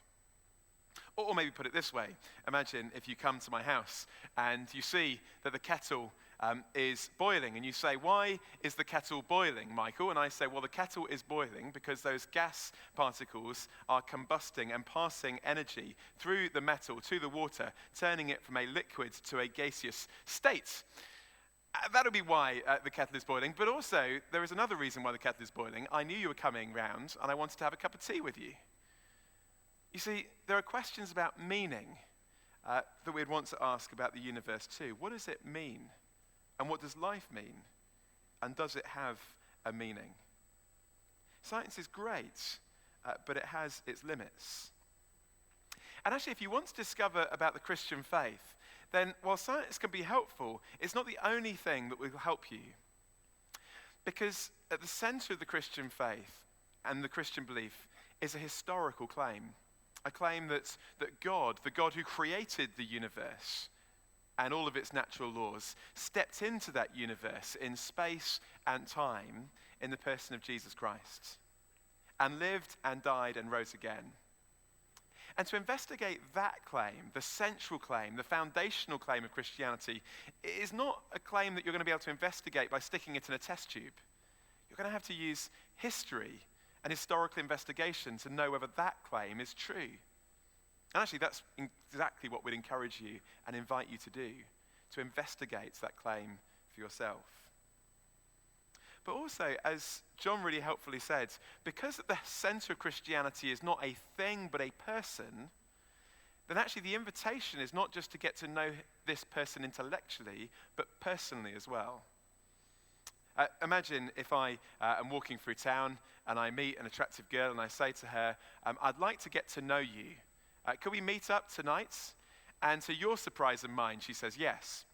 Or maybe put it this way. Imagine if you come to my house and you see that the kettle is boiling, and you say, "Why is the kettle boiling, Michael?" And I say, "Well, the kettle is boiling because those gas particles are combusting and passing energy through the metal to the water, turning it from a liquid to a gaseous state." That'll be why the kettle is boiling. But also, there is another reason why the kettle is boiling. I knew you were coming round, and I wanted to have a cup of tea with you. You see, there are questions about meaning that we'd want to ask about the universe too. What does it mean? And what does life mean? And does it have a meaning? Science is great, but it has its limits. And actually, if you want to discover about the Christian faith, then while science can be helpful, it's not the only thing that will help you. Because at the center of the Christian faith and the Christian belief is a historical claim. A claim that God, the God who created the universe and all of its natural laws, stepped into that universe in space and time in the person of Jesus Christ, and lived and died and rose again. And to investigate that claim, the central claim, the foundational claim of Christianity, is not a claim that you're going to be able to investigate by sticking it in a test tube. You're going to have to use history and historical investigation to know whether that claim is true. And actually, that's exactly what we'd encourage you and invite you to do, to investigate that claim for yourself. But also, as John really helpfully said, because at the center of Christianity is not a thing but a person, then actually the invitation is not just to get to know this person intellectually, but personally as well. Imagine if I am walking through town and I meet an attractive girl and I say to her, I'd like to get to know you. Could we meet up tonight? And to your surprise and mine, she says yes.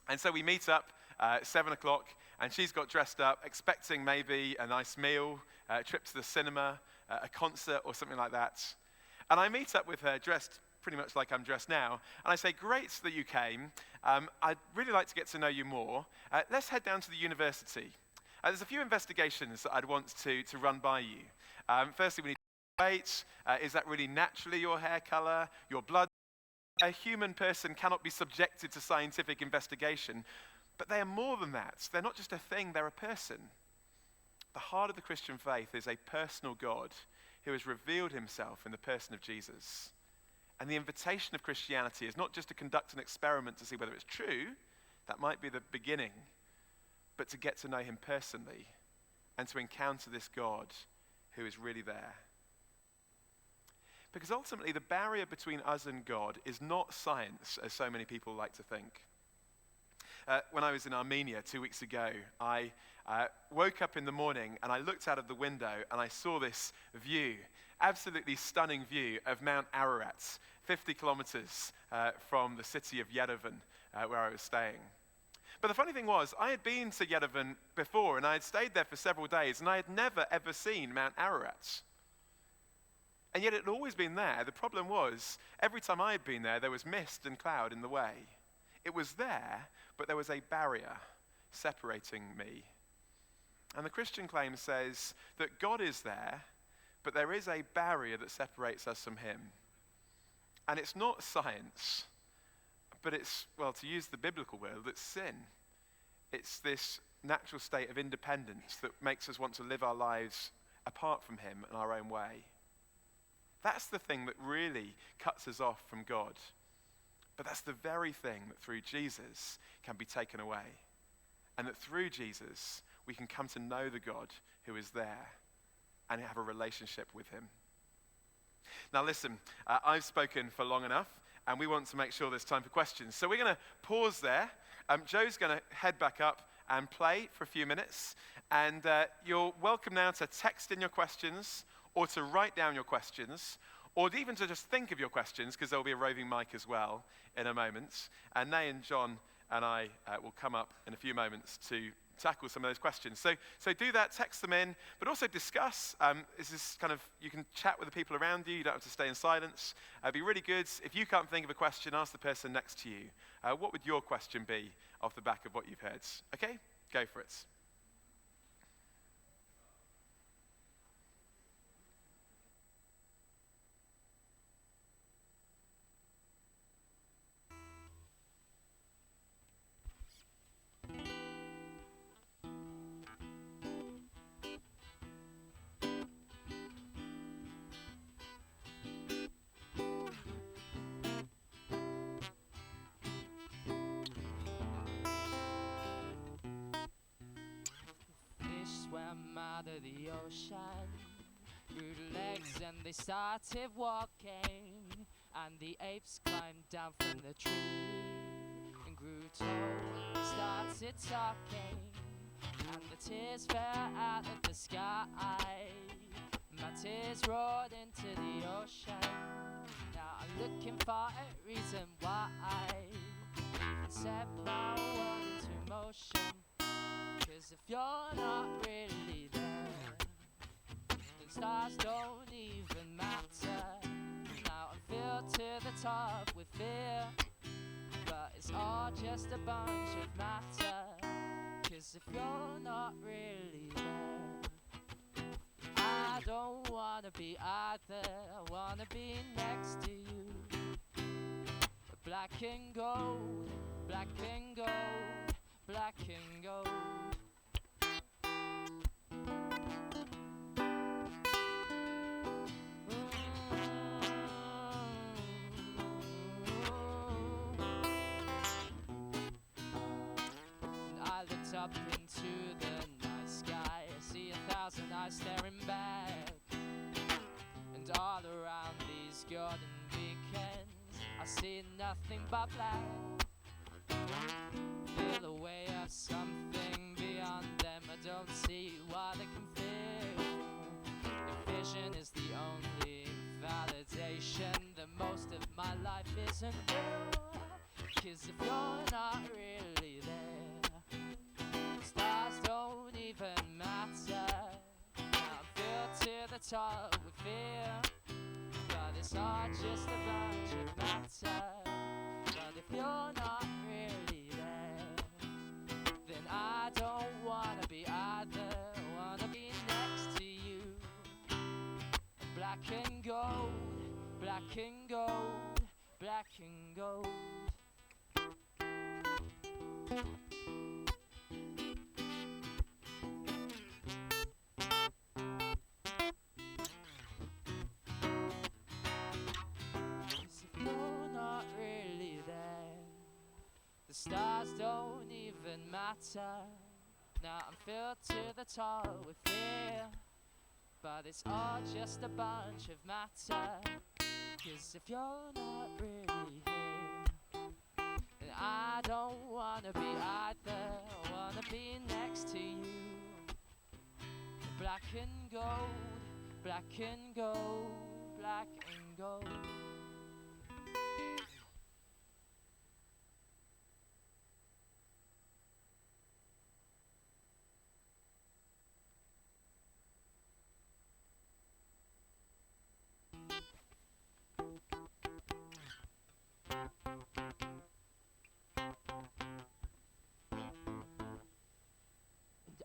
And so we meet up at 7 o'clock, and she's got dressed up, expecting maybe a nice meal, a trip to the cinema, a concert or something like that. And I meet up with her dressed pretty much like I'm dressed now, and I say, great that you came. I'd really like to get to know you more. Let's head down to the university. There's a few investigations that I'd want to run by you. Firstly, we need to weight. Is that really naturally your hair color, your blood? A human person cannot be subjected to scientific investigation, but they are more than that. They're not just a thing, they're a person. The heart of the Christian faith is a personal God who has revealed himself in the person of Jesus. And the invitation of Christianity is not just to conduct an experiment to see whether it's true, that might be the beginning, but to get to know him personally and to encounter this God who is really there. Because ultimately the barrier between us and God is not science, as so many people like to think. When I was in Armenia 2 weeks ago, I woke up in the morning and I looked out of the window and I saw this view, absolutely stunning view of Mount Ararat, 50 kilometers from the city of Yerevan, where I was staying. But the funny thing was, I had been to Yerevan before and I had stayed there for several days and I had never ever seen Mount Ararat. And yet it had always been there. The problem was, every time I had been there was mist and cloud in the way. It was there, but there was a barrier separating me. And the Christian claim says that God is there, but there is a barrier that separates us from him. And it's not science, but it's, well, to use the biblical word, it's sin. It's this natural state of independence that makes us want to live our lives apart from him in our own way. That's the thing that really cuts us off from God. But that's the very thing that through Jesus can be taken away. And that through Jesus, we can come to know the God who is there and have a relationship with him. Now listen, I've spoken for long enough, and we want to make sure there's time for questions. So we're going to pause there. Joe's going to head back up and play for a few minutes. And you're welcome now to text in your questions, or to write down your questions, or even to just think of your questions, because there'll be a roving mic as well in a moment. And Nay and John and I will come up in a few moments to tackle some of those questions. So do that, text them in, but also discuss. This is kind of, you can chat with the people around you. You don't have to stay in silence. It'd be really good. If you can't think of a question, ask the person next to you. What would your question be off the back of what you've heard? Okay, go for it. Swam out of the ocean, grew legs and they started walking, and the apes climbed down from the tree and grew tall, started talking, and the tears fell out of the sky. My tears roared into the ocean. Now I'm looking for a reason why I even set my world into motion. 'Cause if you're not really there, then stars don't even matter. Now I'm filled to the top with fear, but it's all just a bunch of matter. 'Cause if you're not really there, I don't wanna be either. I wanna be next to you. Black and gold, black and gold, black and gold. I looked up into the night sky. I see 1,000 eyes staring back, and all around these golden beacons I see nothing but black. Feel the way of something beyond them. I don't see what I can feel. If vision is the only validation, then most of my life isn't real. 'Cause if you're not really there, stars don't even matter. I'm filled to the top with fear, but it's all just a bunch of matter. But if you're not really there, then I don't wanna be either. I wanna be next to you. Black and gold, black and gold, black and gold. The stars don't even matter. Now I'm filled to the top with fear, but it's all just a bunch of matter. 'Cause if you're not really here, then I don't wanna be either. I wanna be next to you. Black and gold, black and gold, black and gold.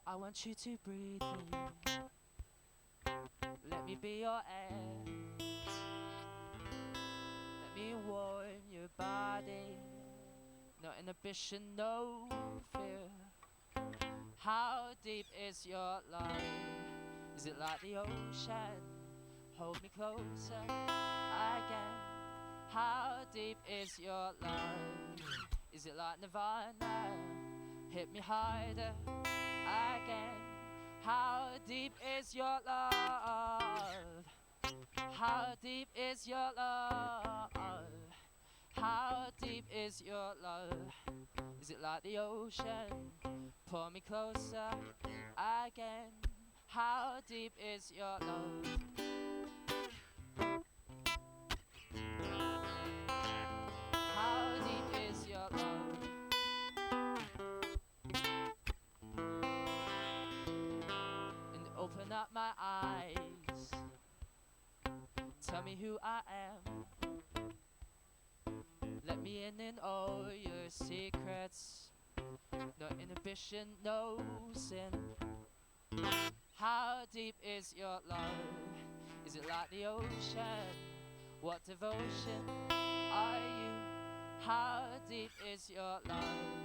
I want you to breathe me. Let me be your air. Let me warm your body. No inhibition, no fear. How deep is your love? Is it like the ocean? Hold me closer again. How deep is your love? Is it like Nirvana? Hit me harder again. How deep is your love? How deep is your love? How deep is your love? Is it like the ocean? Pull me closer again. How deep is your love? How deep is your love? And open up my eyes. Tell me who I am. Let me in all your secrets. No inhibition, no sin. How deep is your love? Is it like the ocean? What devotion are you? How deep is your love?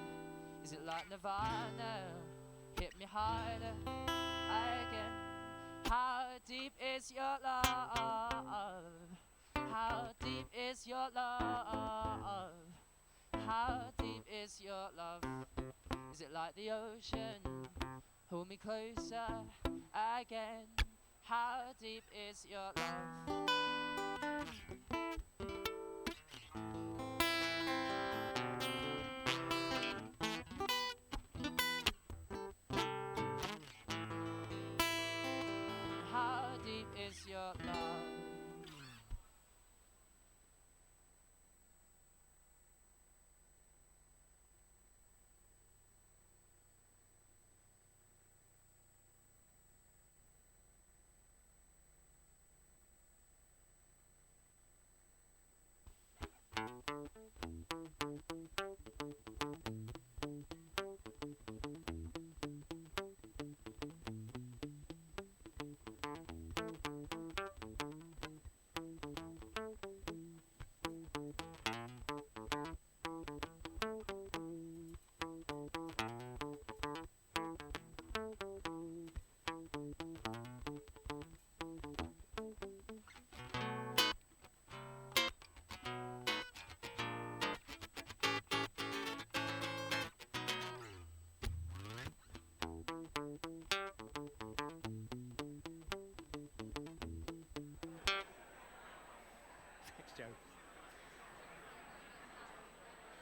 Is it like Nirvana? Hit me harder again. How deep is your love? How deep is your love? How deep is your love? Is it like the ocean? Hold me closer again. How deep is your love? How deep is your love?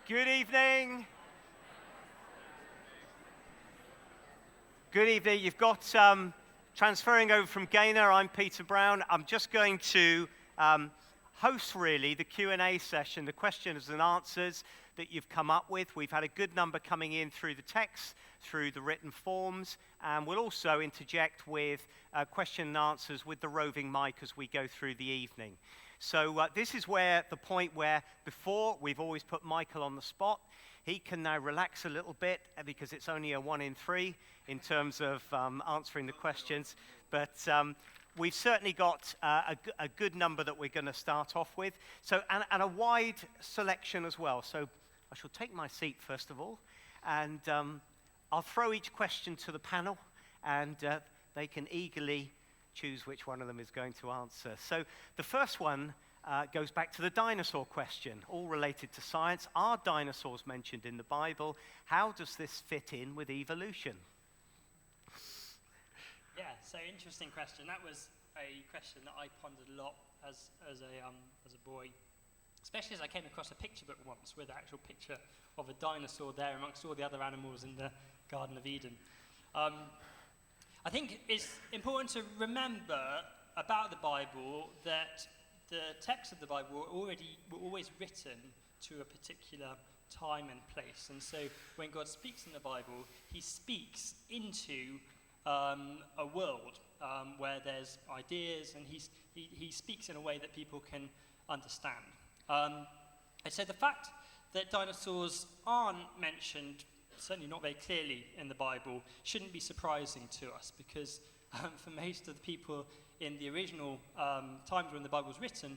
Good evening. Good evening. You've got transferring over from Gaynor. I'm Peter Brown. I'm just going to host really the Q&A session, the questions and answers that you've come up with. We've had a good number coming in through the text, through the written forms, and we'll also interject with question and answers with the roving mic as we go through the evening. So this is where the point where before we've always put Michael on the spot. He can now relax a little bit because it's only a 1 in 3 in terms of answering the questions. But we've certainly got a good number that we're going to start off with. So and a wide selection as well. So I shall take my seat first of all, and I'll throw each question to the panel, and they can eagerly choose which one of them is going to answer. So the first one goes back to the dinosaur question, all related to science. Are dinosaurs mentioned in the Bible? How does this fit in with evolution? Yeah, so interesting question. That was a question that I pondered a lot as a boy, especially as I came across a picture book once with an actual picture of a dinosaur there amongst all the other animals in the Garden of Eden. I think it's important to remember about the Bible that the texts of the Bible were always written to a particular time and place. And so when God speaks in the Bible, he speaks into a world where there's ideas, and he speaks in a way that people can understand. And so the fact that dinosaurs aren't mentioned, certainly not very clearly in the Bible, shouldn't be surprising to us, because for most of the people in the original times when the Bible was written,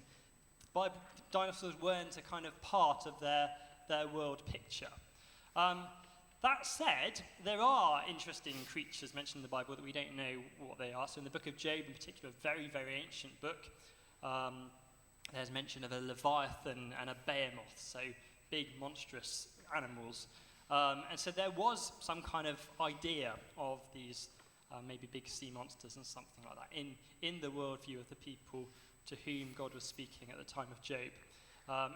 dinosaurs weren't a kind of part of their world picture. That said, there are interesting creatures mentioned in the Bible that we don't know what they are. So in the book of Job in particular, a very, very ancient book, there's mention of a leviathan and a behemoth, so big, monstrous animals. And so there was some kind of idea of these maybe big sea monsters and something like that in the worldview of the people to whom God was speaking at the time of Job.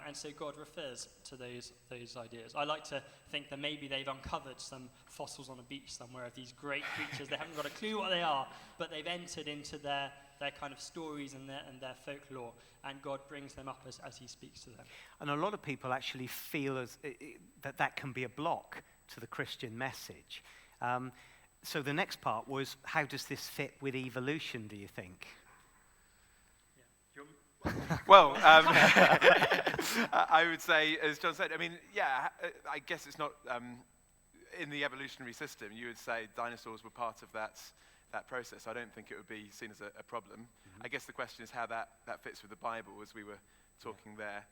And so God refers to those ideas. I like to think that maybe they've uncovered some fossils on a beach somewhere of these great creatures. They haven't got a clue what they are, but they've entered into their kind of stories and their folklore, and God brings them up as he speaks to them. And a lot of people actually feel that can be a block to the Christian message. So the next part was, how does this fit with evolution, do you think? Well, I would say, as John said, I mean, yeah, I guess it's not, in the evolutionary system, you would say dinosaurs were part of that process. I don't think it would be seen as a problem. Mm-hmm. I guess the question is how that fits with the Bible, as we were talking there.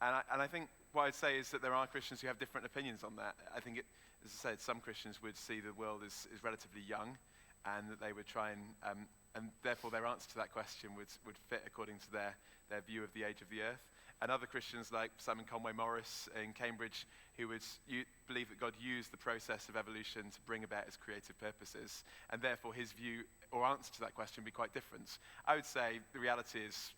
And I think what I'd say is that there are Christians who have different opinions on that. I think, as I said, some Christians would see the world as relatively young, and that they would try and therefore their answer to that question would fit according to their view of the age of the earth. And other Christians like Simon Conway Morris in Cambridge, who would believe that God used the process of evolution to bring about his creative purposes, and therefore his view or answer to that question would be quite different. I would say the reality is,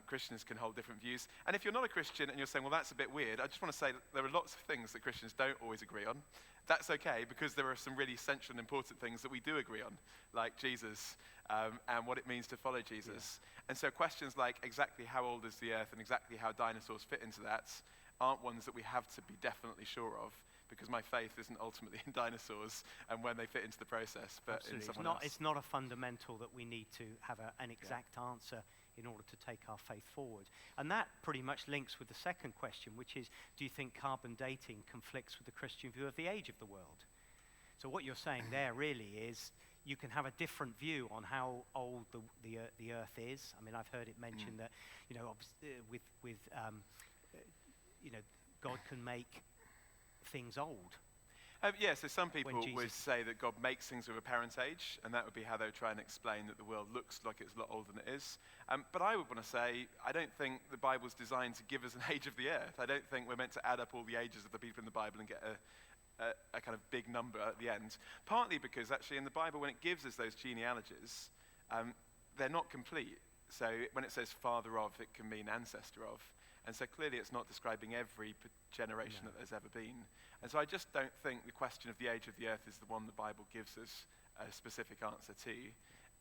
Christians can hold different views. And if you're not a Christian and you're saying, well, that's a bit weird, I just want to say that there are lots of things that Christians don't always agree on. That's okay, because there are some really essential and important things that we do agree on, like Jesus and what it means to follow Jesus. Yeah. And so questions like exactly how old is the earth and exactly how dinosaurs fit into that aren't ones that we have to be definitely sure of, because my faith isn't ultimately in dinosaurs and when they fit into the process, but Absolutely. in someone else. It's not a fundamental that we need to have an exact answer in order to take our faith forward. And that pretty much links with the second question, which is, do you think carbon dating conflicts with the Christian view of the age of the world? So what you're saying there really is, you can have a different view on how old the earth is. I mean, I've heard it mentioned that, God can make things old. So some people would say that God makes things of apparent age, and that would be how they would try and explain that the world looks like it's a lot older than it is. But I would want to say, I don't think the Bible's designed to give us an age of the earth. I don't think we're meant to add up all the ages of the people in the Bible and get a kind of big number at the end. Partly because actually in the Bible, when it gives us those genealogies, they're not complete. So when it says father of, it can mean ancestor of. And so clearly it's not describing every generation that there's ever been. And so I just don't think the question of the age of the earth is the one the Bible gives us a specific answer to.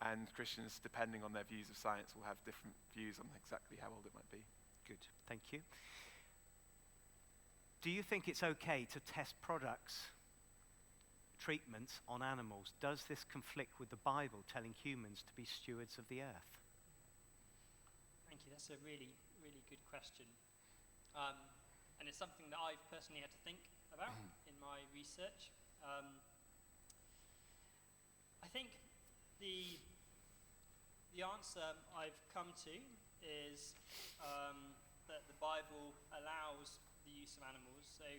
And Christians, depending on their views of science, will have different views on exactly how old it might be. Good, thank you. Do you think it's okay to test products, treatments on animals? Does this conflict with the Bible telling humans to be stewards of the earth? Thank you. That's a really, really good question. And it's something that I've personally had to think about in my research. I think the answer I've come to is that the Bible allows the use of animals. So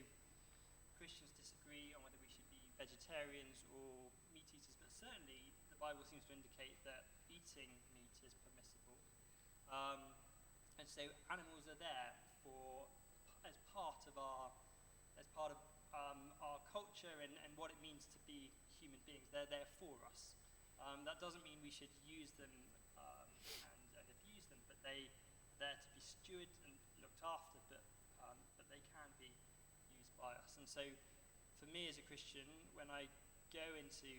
Christians disagree on whether we should be vegetarians or meat eaters, but certainly the Bible seems to indicate that eating meat is permissible. And so animals are there as part of our culture and what it means to be human beings. They're there for us. That doesn't mean we should use them and abuse them, but they're there to be stewarded and looked after, but they can be used by us. And so for me as a Christian, when I go into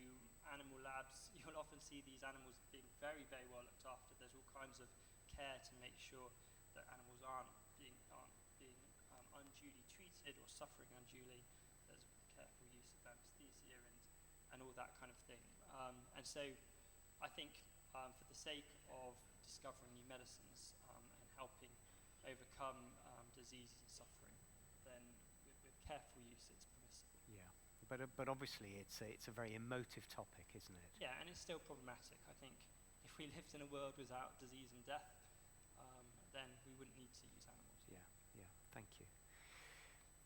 animal labs, you'll often see these animals being very, very well looked after. There's all kinds of care to make sure that animals aren't being unduly treated or suffering unduly. There's careful use of anesthesia and all that kind of thing. And so I think for the sake of discovering new medicines and helping overcome diseases and suffering, then with careful use it's permissible. Yeah, but obviously it's a very emotive topic, isn't it? Yeah, and it's still problematic. I think if we lived in a world without disease and death, then we wouldn't need to use animals. Yeah, thank you.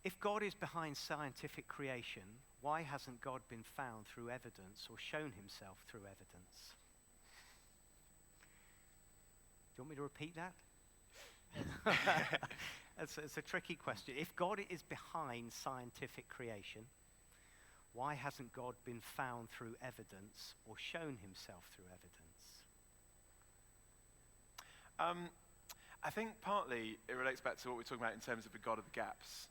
If God is behind scientific creation, why hasn't God been found through evidence or shown himself through evidence? Do you want me to repeat that? It's a tricky question. If God is behind scientific creation, why hasn't God been found through evidence or shown himself through evidence? I think partly it relates back to what we're talking about in terms of the God of the gaps.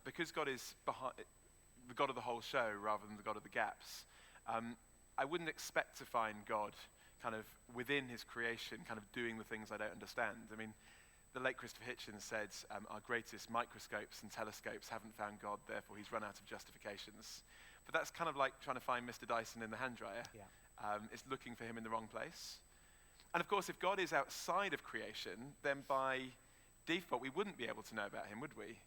Because God is the God of the whole show rather than the God of the gaps, I wouldn't expect to find God kind of within his creation, kind of doing the things I don't understand. I mean, the late Christopher Hitchens said, our greatest microscopes and telescopes haven't found God, therefore he's run out of justifications. But that's kind of like trying to find Mr. Dyson in the hand dryer. Yeah. It's looking for him in the wrong place. And of course, if God is outside of creation, then by default, we wouldn't be able to know about him, would we?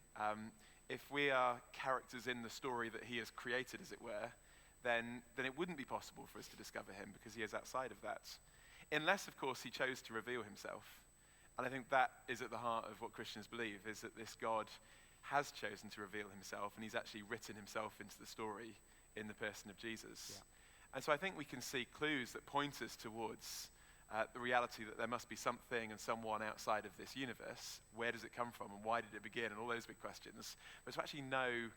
If we are characters in the story that he has created, as it were, then it wouldn't be possible for us to discover him because he is outside of that. Unless, of course, he chose to reveal himself. And I think that is at the heart of what Christians believe, is that this God has chosen to reveal himself, and he's actually written himself into the story in the person of Jesus. Yeah. And so I think we can see clues that point us towards the reality that there must be something and someone outside of this universe. Where does it come from, and why did it begin, and all those big questions. But to actually know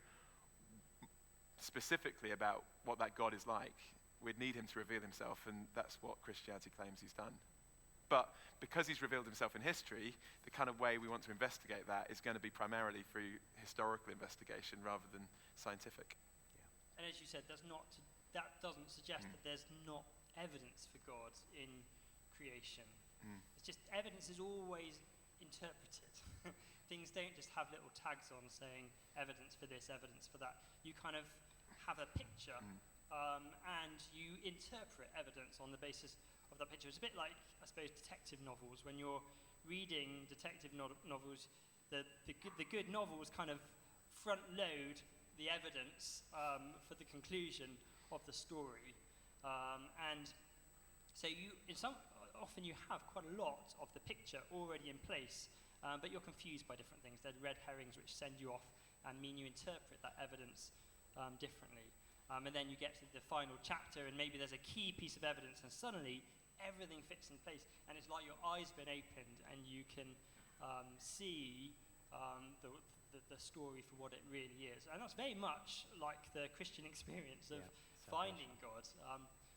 specifically about what that God is like, we'd need him to reveal himself, and that's what Christianity claims he's done. But because he's revealed himself in history, the kind of way we want to investigate that is going to be primarily through historical investigation rather than scientific. And as you said, that doesn't suggest that there's not evidence for God in creation. It's just evidence is always interpreted. Things don't just have little tags on saying evidence for this, evidence for that. You kind of have a picture and you interpret evidence on the basis of that picture. It's a bit like, I suppose, detective novels. When you're reading detective novels, the good novels kind of front load the evidence for the conclusion of the story. And so often you have quite a lot of the picture already in place, but you're confused by different things. There's red herrings which send you off and mean you interpret that evidence differently. And then you get to the final chapter and maybe there's a key piece of evidence and suddenly everything fits in place and it's like your eyes been opened and you can see the story for what it really is. And that's very much like the Christian experience of finding God.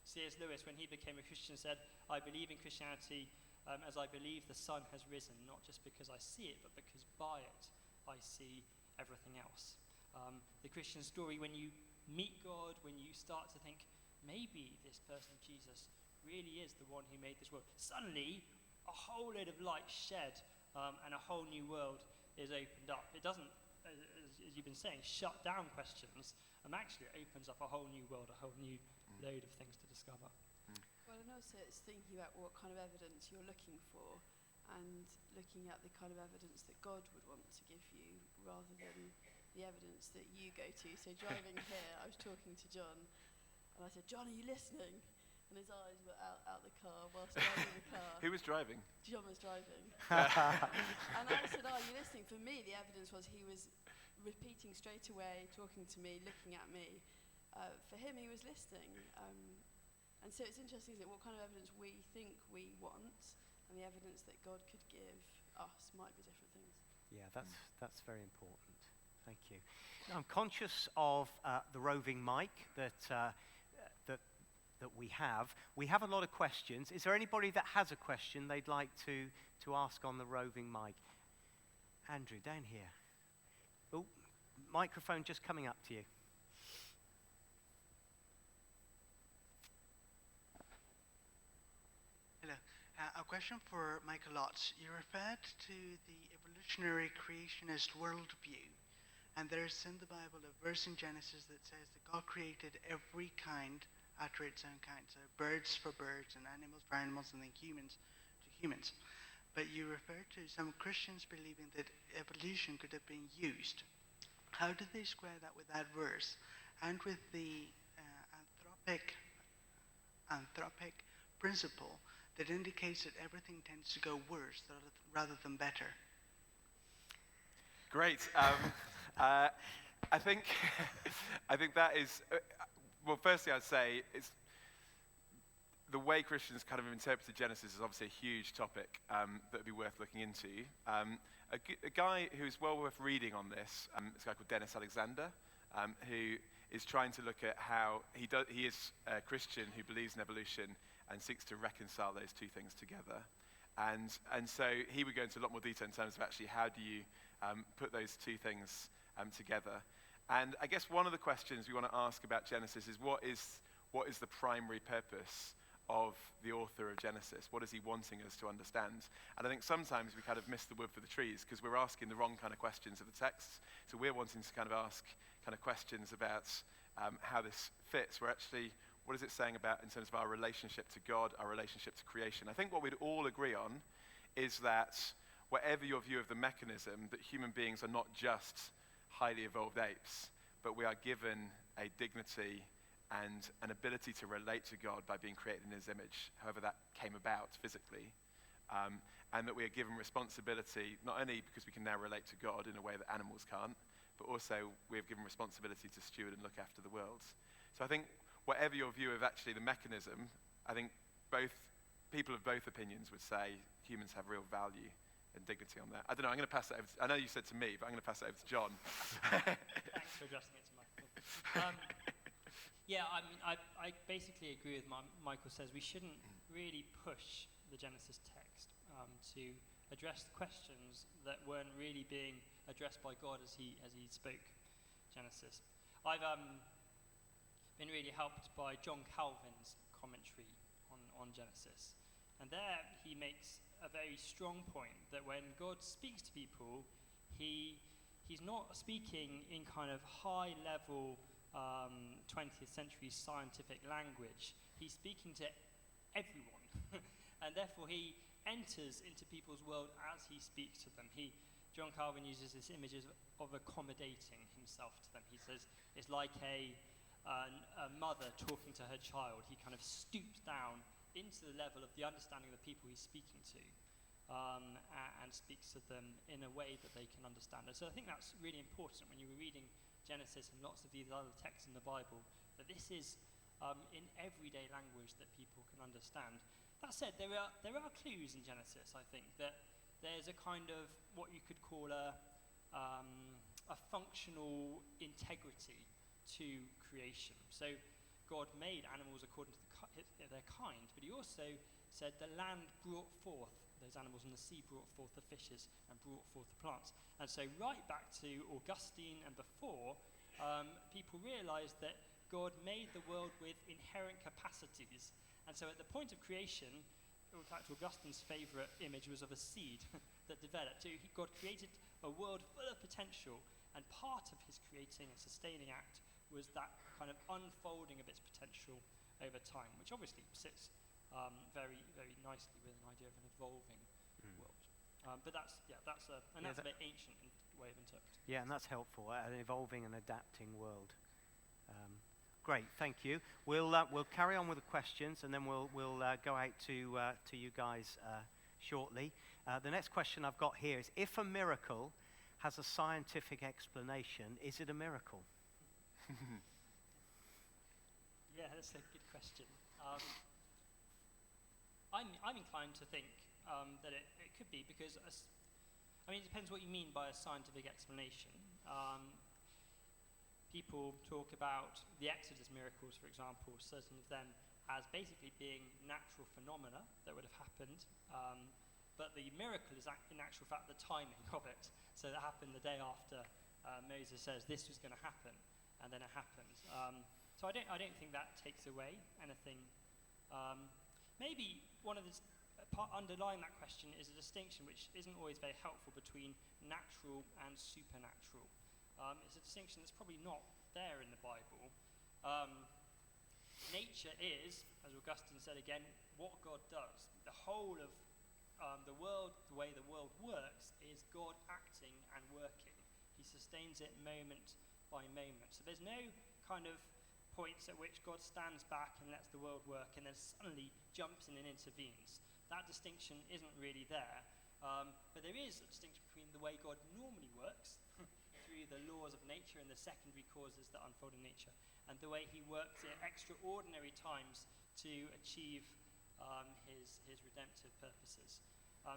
C.S. Lewis, when he became a Christian, said, I believe in Christianity as I believe the sun has risen, not just because I see it, but because by it I see everything else. The Christian story, when you meet God, when you start to think, maybe this person, Jesus, really is the one who made this world, suddenly a whole load of light shed and a whole new world is opened up. It doesn't, as you've been saying, shut down questions. Actually, it opens up a whole new world, a whole new load of things to discover. Well, and also it's thinking about what kind of evidence you're looking for and looking at the kind of evidence that God would want to give you rather than the evidence that you go to. So driving here, I was talking to John and I said, John, are you listening? And his eyes were out the car whilst driving the car. Who was driving? John was driving. And I said, are you listening? For me, the evidence was he was repeating straight away, talking to me, looking at me. For him, he was listening. And so it's interesting, isn't it, what kind of evidence we think we want and the evidence that God could give us might be different things. Yeah, that's very important. Thank you. Now, I'm conscious of the roving mic that we have. We have a lot of questions. Is there anybody that has a question they'd like to ask on the roving mic? Andrew, down here. Oh, microphone just coming up to you. Hello. A question for Michael Lotz. You referred to the evolutionary creationist worldview, and there's in the Bible a verse in Genesis that says that God created every kind after its own kind. So birds for birds and animals for animals and then humans to humans. But you refer to some Christians believing that evolution could have been used. How do they square that with that verse and with the anthropic principle that indicates that everything tends to go worse rather than better? Great. I think that is. Well, firstly, I'd say it's the way Christians kind of interpreted Genesis is obviously a huge topic that would be worth looking into. A guy who's well worth reading on this is a guy called Dennis Alexander, who is trying to look at how he is a Christian who believes in evolution and seeks to reconcile those two things together. And so he would go into a lot more detail in terms of actually how do you put those two things together. And I guess one of the questions we want to ask about Genesis is what is the primary purpose of the author of Genesis? What is he wanting us to understand? And I think sometimes we kind of miss the wood for the trees because we're asking the wrong kind of questions of the text. So we're wanting to kind of ask kind of questions about how this fits. We're actually, what is it saying about in terms of our relationship to God, our relationship to creation? I think what we'd all agree on is that whatever your view of the mechanism, that human beings are not just highly evolved apes, but we are given a dignity and an ability to relate to God by being created in his image, however that came about physically, and that we are given responsibility, not only because we can now relate to God in a way that animals can't, but also we have given responsibility to steward and look after the world. So I think whatever your view of actually the mechanism, I think both people of both opinions would say humans have real value and dignity on that. I don't know, I'm going to pass that over I know you said to me, but I'm going to pass it over to John. Thanks for addressing it to Michael. Yeah, I mean, I basically agree with Michael says. We shouldn't really push the Genesis text to address the questions that weren't really being addressed by God as he spoke Genesis. I've been really helped by John Calvin's commentary on Genesis. And there he makes a very strong point that when God speaks to people, he's not speaking in kind of high-level 20th century scientific language. He's speaking to everyone. And therefore he enters into people's world as he speaks to them. John Calvin uses this image of accommodating himself to them. He says it's like a mother talking to her child. He kind of stoops down into the level of the understanding of the people he's speaking to, and speaks to them in a way that they can understand. And so I think that's really important when you were reading Genesis and lots of these other texts in the Bible, that this is in everyday language that people can understand. That said, there are clues in Genesis, I think, that there's a kind of what you could call a functional integrity to creation. So God made animals according to their kind, but he also said the land brought forth those animals and the sea brought forth the fishes and brought forth the plants. And so right back to Augustine and before, people realized that God made the world with inherent capacities. And so at the point of creation, in fact, Augustine's favorite image was of a seed that developed. So God created a world full of potential, and part of his creating and sustaining act was that kind of unfolding of its potential over time, which obviously sits very, very nicely with an idea of an evolving world. But that's a very ancient way of interpreting. Yeah, and that's helpful, an evolving and adapting world. Great, thank you. We'll carry on with the questions, and then we'll go out to you guys shortly. The next question I've got here is, if a miracle has a scientific explanation, is it a miracle? Yeah, that's a good question. I'm inclined to think that it could be, because it depends what you mean by a scientific explanation. People talk about the Exodus miracles, for example, certain of them as basically being natural phenomena that would have happened, but the miracle is in actual fact the timing of it. So that happened the day after Moses says this was going to happen, and then it happened. So I don't think that takes away anything. Maybe one of the underlying that question is a distinction which isn't always very helpful between natural and supernatural. It's a distinction that's probably not there in the Bible. Nature is, as Augustine said again, what God does. The whole of the world, the way the world works, is God acting and working. He sustains it moment by moment. So there's no kind of points at which God stands back and lets the world work and then suddenly jumps in and intervenes. That distinction isn't really there. But there is a distinction between the way God normally works, through the laws of nature and the secondary causes that unfold in nature, and the way he works at extraordinary times to achieve his redemptive purposes.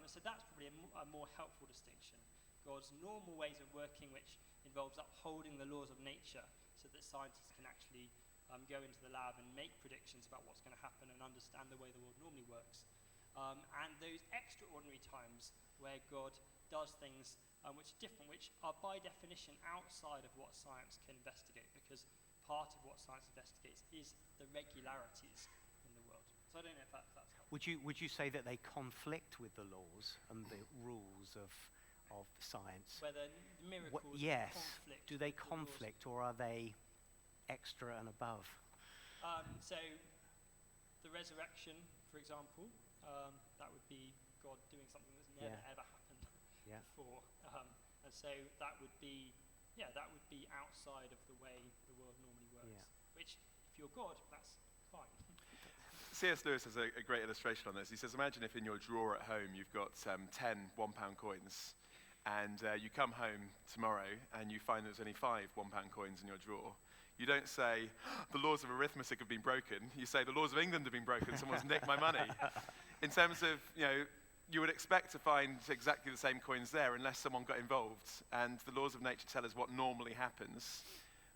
So that's probably a more helpful distinction. God's normal ways of working, which involves upholding the laws of nature so that scientists can actually go into the lab and make predictions about what's going to happen and understand the way the world normally works. And those extraordinary times where God does things which are different, which are by definition outside of what science can investigate, because part of what science investigates is the regularities in the world. So I don't know if that's helpful. Would you say that they conflict with the laws and the rules of science? Whether miracles yes. conflict. Do they conflict, or are they extra and above? So the resurrection, for example, that would be God doing something that's never ever happened before, and so that would be outside of the way the world normally works. Which, if you're God, that's fine. C.S. Lewis has a great illustration on this. He says, imagine if in your drawer at home you've got 10 £1 coins, and you come home tomorrow and you find there's only 5 £1 coins in your drawer. You don't say, the laws of arithmetic have been broken. You say, the laws of England have been broken. Someone's nicked my money. In terms of, you would expect to find exactly the same coins there unless someone got involved. And the laws of nature tell us what normally happens.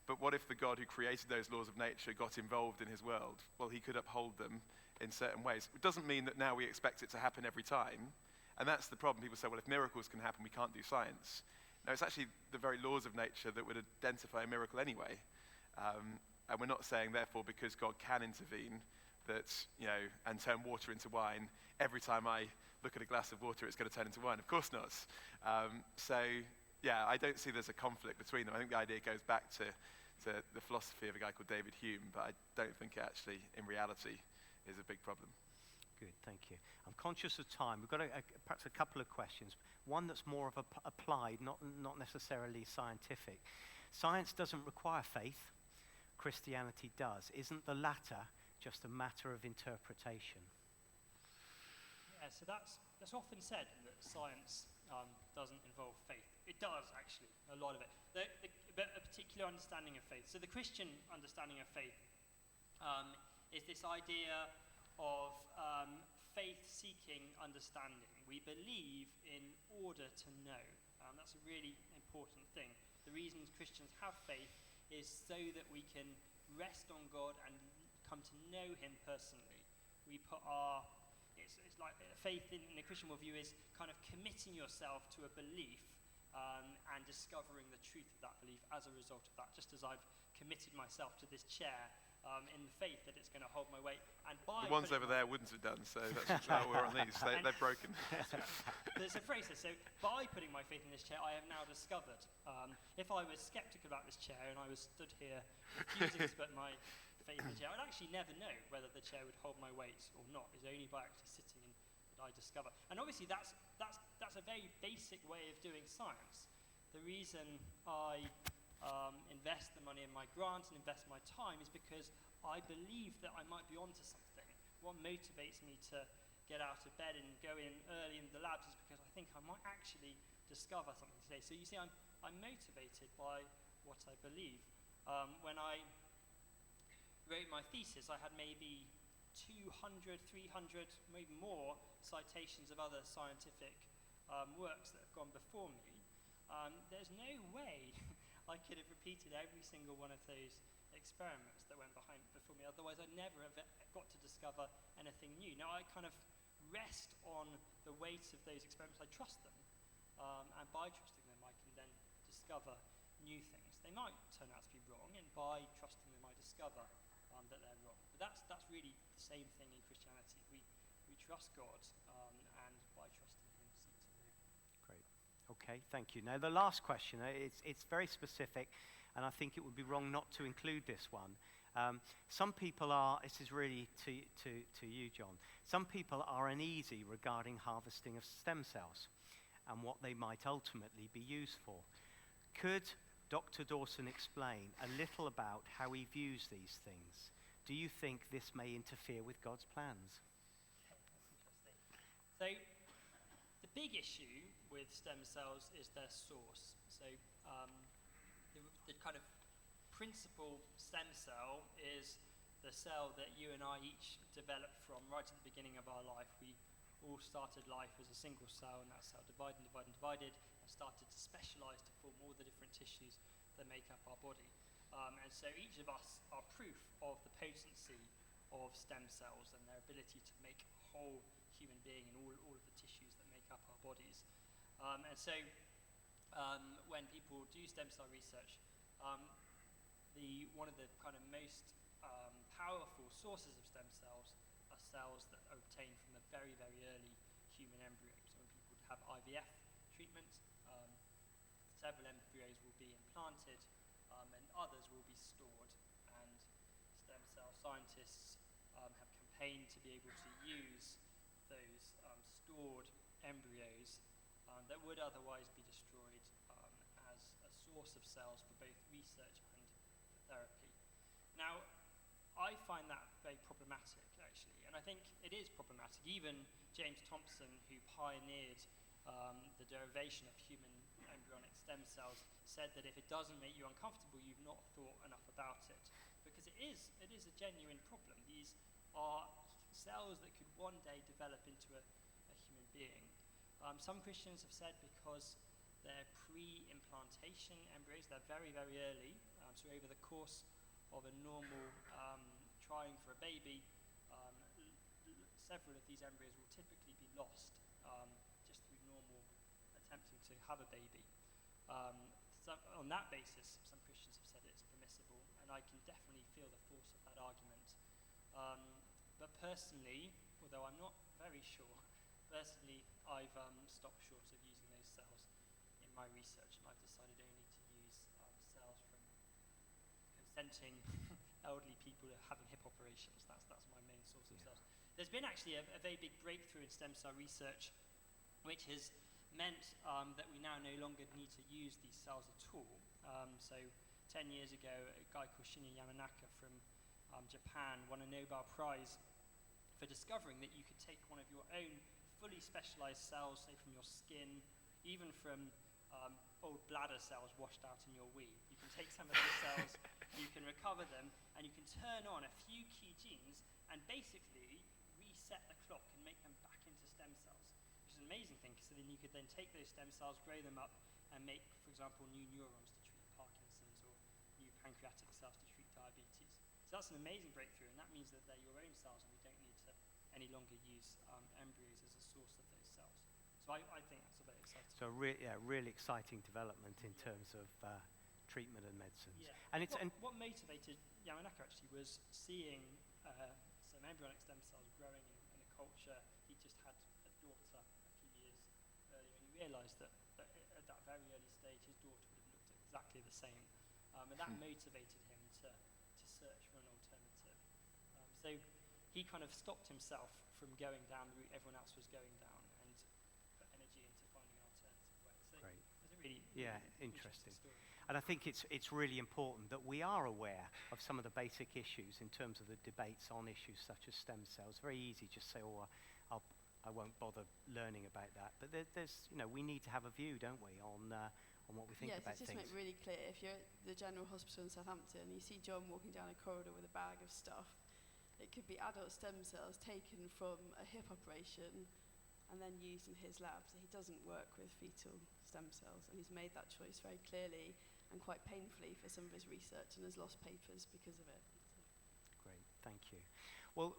But what if the God who created those laws of nature got involved in his world? Well, he could uphold them in certain ways. It doesn't mean that now we expect it to happen every time. And that's the problem. People say, well, if miracles can happen, we can't do science. No, it's actually the very laws of nature that would identify a miracle anyway. And we're not saying, therefore, because God can intervene, that, and turn water into wine, every time I look at a glass of water, it's going to turn into wine. Of course not. I don't see there's a conflict between them. I think the idea goes back to the philosophy of a guy called David Hume, but I don't think it actually, in reality, is a big problem. Good, thank you. I'm conscious of time. We've got perhaps a couple of questions. One that's more of applied, not necessarily scientific. Science doesn't require faith. Christianity does. Isn't the latter just a matter of interpretation? Yeah, so that's often said that science doesn't involve faith. It does, actually, a lot of it. But a particular understanding of faith. So the Christian understanding of faith is this idea of faith-seeking understanding. We believe in order to know. That's a really important thing. The reason Christians have faith is so that we can rest on God and come to know him personally. We put our it's like faith in the Christian worldview is kind of committing yourself to a belief and discovering the truth of that belief as a result of that, just as I've committed myself to this chair in the faith that it's going to hold my weight. And by the ones over there wouldn't have done, so that's why we're on these. They're broken. There's a phrase there. So by putting my faith in this chair, I have now discovered. If I was skeptical about this chair and I was stood here refusing to put my faith in the chair, I'd actually never know whether the chair would hold my weight or not. It's only by actually sitting in that I discover. And obviously that's a very basic way of doing science. The reason I invest the money in my grant and invest my time is because I believe that I might be onto something. What motivates me to get out of bed and go in early in the labs is because I think I might actually discover something today. So you see, I'm motivated by what I believe. When I wrote my thesis, I had maybe 200, 300, maybe more citations of other scientific works that have gone before me. There's no way I could have repeated every single one of those experiments that went before me. Otherwise, I'd never have got to discover anything new. Now, I kind of rest on the weight of those experiments. I trust them. And by trusting them, I can then discover new things. They might turn out to be wrong, and by trusting them, I discover that they're wrong. But that's really the same thing in Christianity. We trust God, and by trusting Him, seek to live. Great. Okay, thank you. Now, the last question, it's very specific, and I think it would be wrong not to include this one. Some people are, this is really to you, John, some people are uneasy regarding harvesting of stem cells and what they might ultimately be used for. Could Dr. Dawson explain a little about how he views these things? Do you think this may interfere with God's plans? Okay, that's interesting. So, the big issue with stem cells is their source. So, the kind of principal stem cell is the cell that you and I each developed from right at the beginning of our life. We all started life as a single cell, and that cell divided and started to specialize to form all the different tissues that make up our body. And so each of us are proof of the potency of stem cells and their ability to make a whole human being and all of the tissues that make up our bodies. And so when people do stem cell research, one of the kind of most powerful sources of stem cells are cells that are obtained from the very, very early human embryos. So when people have IVF treatment, several embryos will be implanted and others will be stored. And stem cell scientists have campaigned to be able to use those stored embryos that would otherwise be destroyed as a source of cells for both research and for therapy. Now, I find that very problematic, actually, and I think it is problematic. Even James Thompson, who pioneered the derivation of human embryonic stem cells, said that if it doesn't make you uncomfortable, you've not thought enough about it, because it is a genuine problem. These are cells that could one day develop into a human being. Some Christians have said because they're pre-implantation embryos, they're very, very early, so over the course of a normal trying for a baby, several of these embryos will typically be lost just through normal attempting to have a baby. So on that basis, some Christians have said it's permissible, and I can definitely feel the force of that argument. But personally, although I'm not very sure, personally I've stopped short of using those cells in my research, and I've decided only to use cells from consenting elderly people having hip operations. That's my main source of cells. There's been actually a very big breakthrough in stem cell research, which has meant that we now no longer need to use these cells at all. So 10 years ago, a guy called Shinya Yamanaka from Japan won a Nobel Prize for discovering that you could take one of your own fully specialized cells, say from your skin, even from old bladder cells washed out in your wee. You can take some of those cells, you can recover them, and you can turn on a few key genes and basically reset the clock and make them back into stem cells, which is an amazing thing, because then you could then take those stem cells, grow them up, and make, for example, new neurons to treat Parkinson's or new pancreatic cells to treat diabetes. So that's an amazing breakthrough, and that means that they're your own cells and we don't need to any longer use embryos as a source of those cells. So I think that's a very exciting. So really exciting development in terms of treatment and medicines. Yeah. And it's what motivated Yamanaka actually was seeing some embryonic stem cells growing in a culture. He just had a daughter a few years earlier, and he realised that at that very early stage, his daughter would have looked exactly the same, and that motivated him to search for an alternative. So he kind of stopped himself from going down the route everyone else was going down, and put energy into finding an alternative way. So Great. it's a really interesting. story. And I think it's really important that we are aware of some of the basic issues in terms of the debates on issues such as stem cells. Very easy to say, oh, I won't bother learning about that. But there's, we need to have a view, don't we, on what we think about just things. make really clear, if you're at the General Hospital in Southampton, you see John walking down a corridor with a bag of stuff, it could be adult stem cells taken from a hip operation and then used in his lab. So he doesn't work with fetal stem cells, and he's made that choice very clearly and quite painfully for some of his research, and has lost papers because of it. Great, thank you. Well,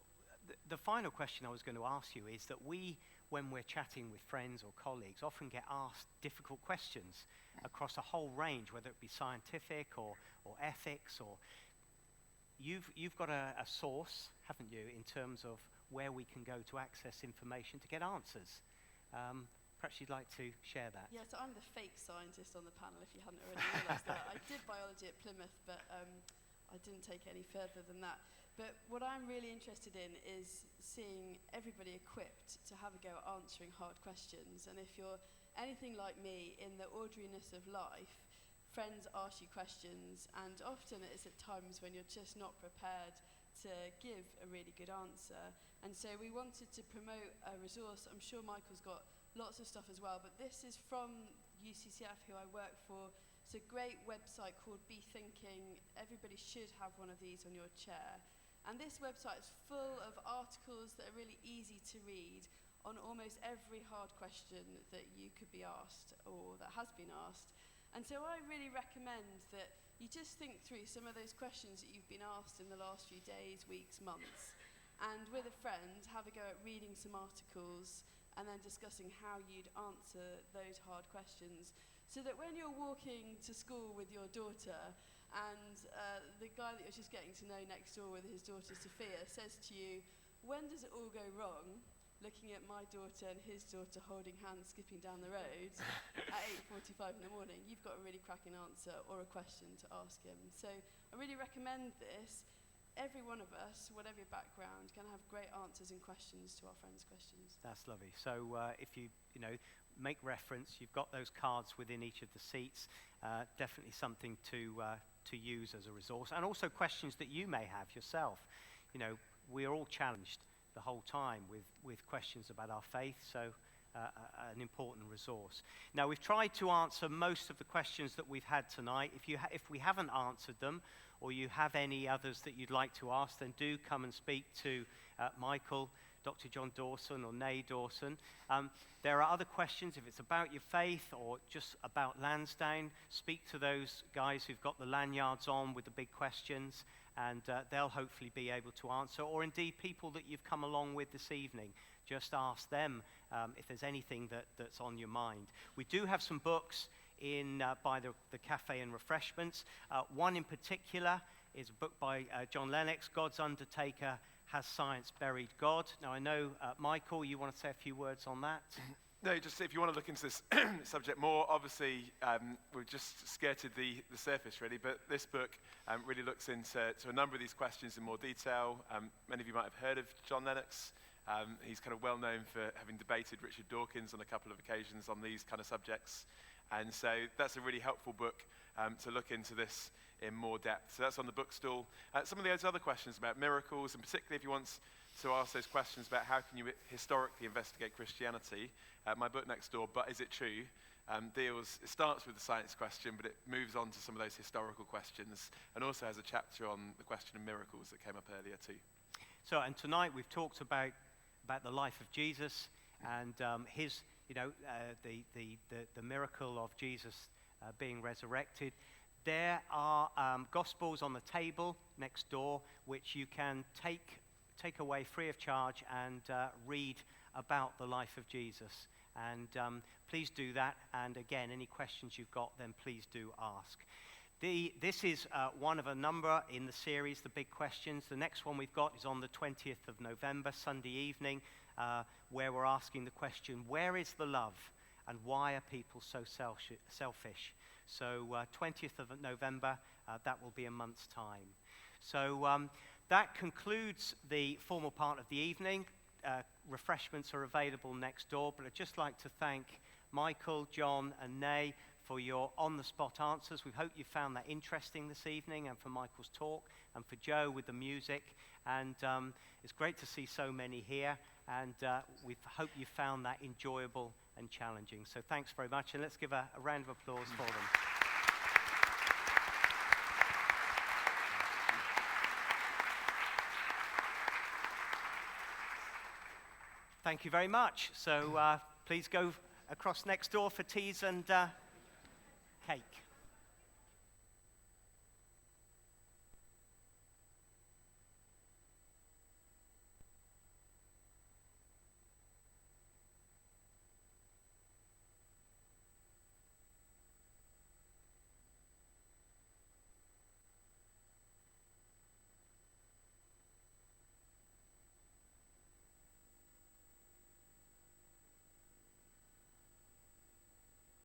the final question I was going to ask you is that we, when we're chatting with friends or colleagues, often get asked difficult questions across a whole range, whether it be scientific or ethics, or you've got a source, haven't you, in terms of where we can go to access information to get answers. Perhaps you'd like to share that. Yeah, so I'm the fake scientist on the panel, if you hadn't already realised that. I did biology at Plymouth, but I didn't take it any further than that. But what I'm really interested in is seeing everybody equipped to have a go at answering hard questions. And if you're anything like me, in the ordinariness of life, friends ask you questions, and often it's at times when you're just not prepared to give a really good answer. And so we wanted to promote a resource. I'm sure Michael's got lots of stuff as well, but this is from UCCF, who I work for. It's a great website called Be Thinking. Everybody should have one of these on your chair. And this website is full of articles that are really easy to read on almost every hard question that you could be asked or that has been asked. And so I really recommend that you just think through some of those questions that you've been asked in the last few days, weeks, months, and with a friend, have a go at reading some articles and then discussing how you'd answer those hard questions, so that when you're walking to school with your daughter and the guy that you're just getting to know next door with his daughter Sophia says to you, when does it all go wrong? Looking at my daughter and his daughter holding hands skipping down the road at 8:45 in the morning, you've got a really cracking answer or a question to ask him. So I really recommend this. Every one of us, whatever your background, can have great answers and questions to our friends' questions. That's lovely. So if you make reference, you've got those cards within each of the seats. Definitely something to use as a resource, and also questions that you may have yourself. We are all challenged the whole time with questions about our faith. So an important resource. Now, we've tried to answer most of the questions that we've had tonight. If we haven't answered them, or you have any others that you'd like to ask, then do come and speak to Michael, Dr. John Dawson, or Nay Dawson. There are other questions. If it's about your faith or just about Lansdowne, speak to those guys who've got the lanyards on with the big questions, and they'll hopefully be able to answer. Or indeed, people that you've come along with this evening, just ask them if there's anything that's on your mind. We do have some books by the cafe and refreshments. One in particular is a book by John Lennox, God's Undertaker, Has Science Buried God? Now, I know, Michael, you want to say a few words on that? No, just if you want to look into this subject more, obviously we've just skirted the surface really, but this book really looks into a number of these questions in more detail. Many of you might have heard of John Lennox. He's kind of well known for having debated Richard Dawkins on a couple of occasions on these kind of subjects. And so that's a really helpful book to look into this in more depth. So that's on the bookstall. Some of those other questions about miracles, and particularly if you want to ask those questions about how can you historically investigate Christianity, my book next door, But Is It True, it starts with the science question, but it moves on to some of those historical questions, and also has a chapter on the question of miracles that came up earlier too. So, and tonight we've talked about the life of Jesus and his, the miracle of Jesus being resurrected. There are Gospels on the table next door, which you can take take away free of charge and read about the life of Jesus. And please do that. And again, any questions you've got, then please do ask. This is one of a number in the series, The Big Questions. The next one we've got is on the 20th of November, Sunday evening, where we're asking the question, where is the love and why are people so selfish? So 20th of November, that will be a month's time. So that concludes the formal part of the evening. Refreshments are available next door, but I'd just like to thank Michael, John, and Nay for your on-the-spot answers. We hope you found that interesting this evening, and for Michael's talk, and for Joe with the music. And it's great to see so many here, and we hope you found that enjoyable and challenging. So thanks very much, and let's give a round of applause for them. Thank you very much. So please go across next door for teas and cake.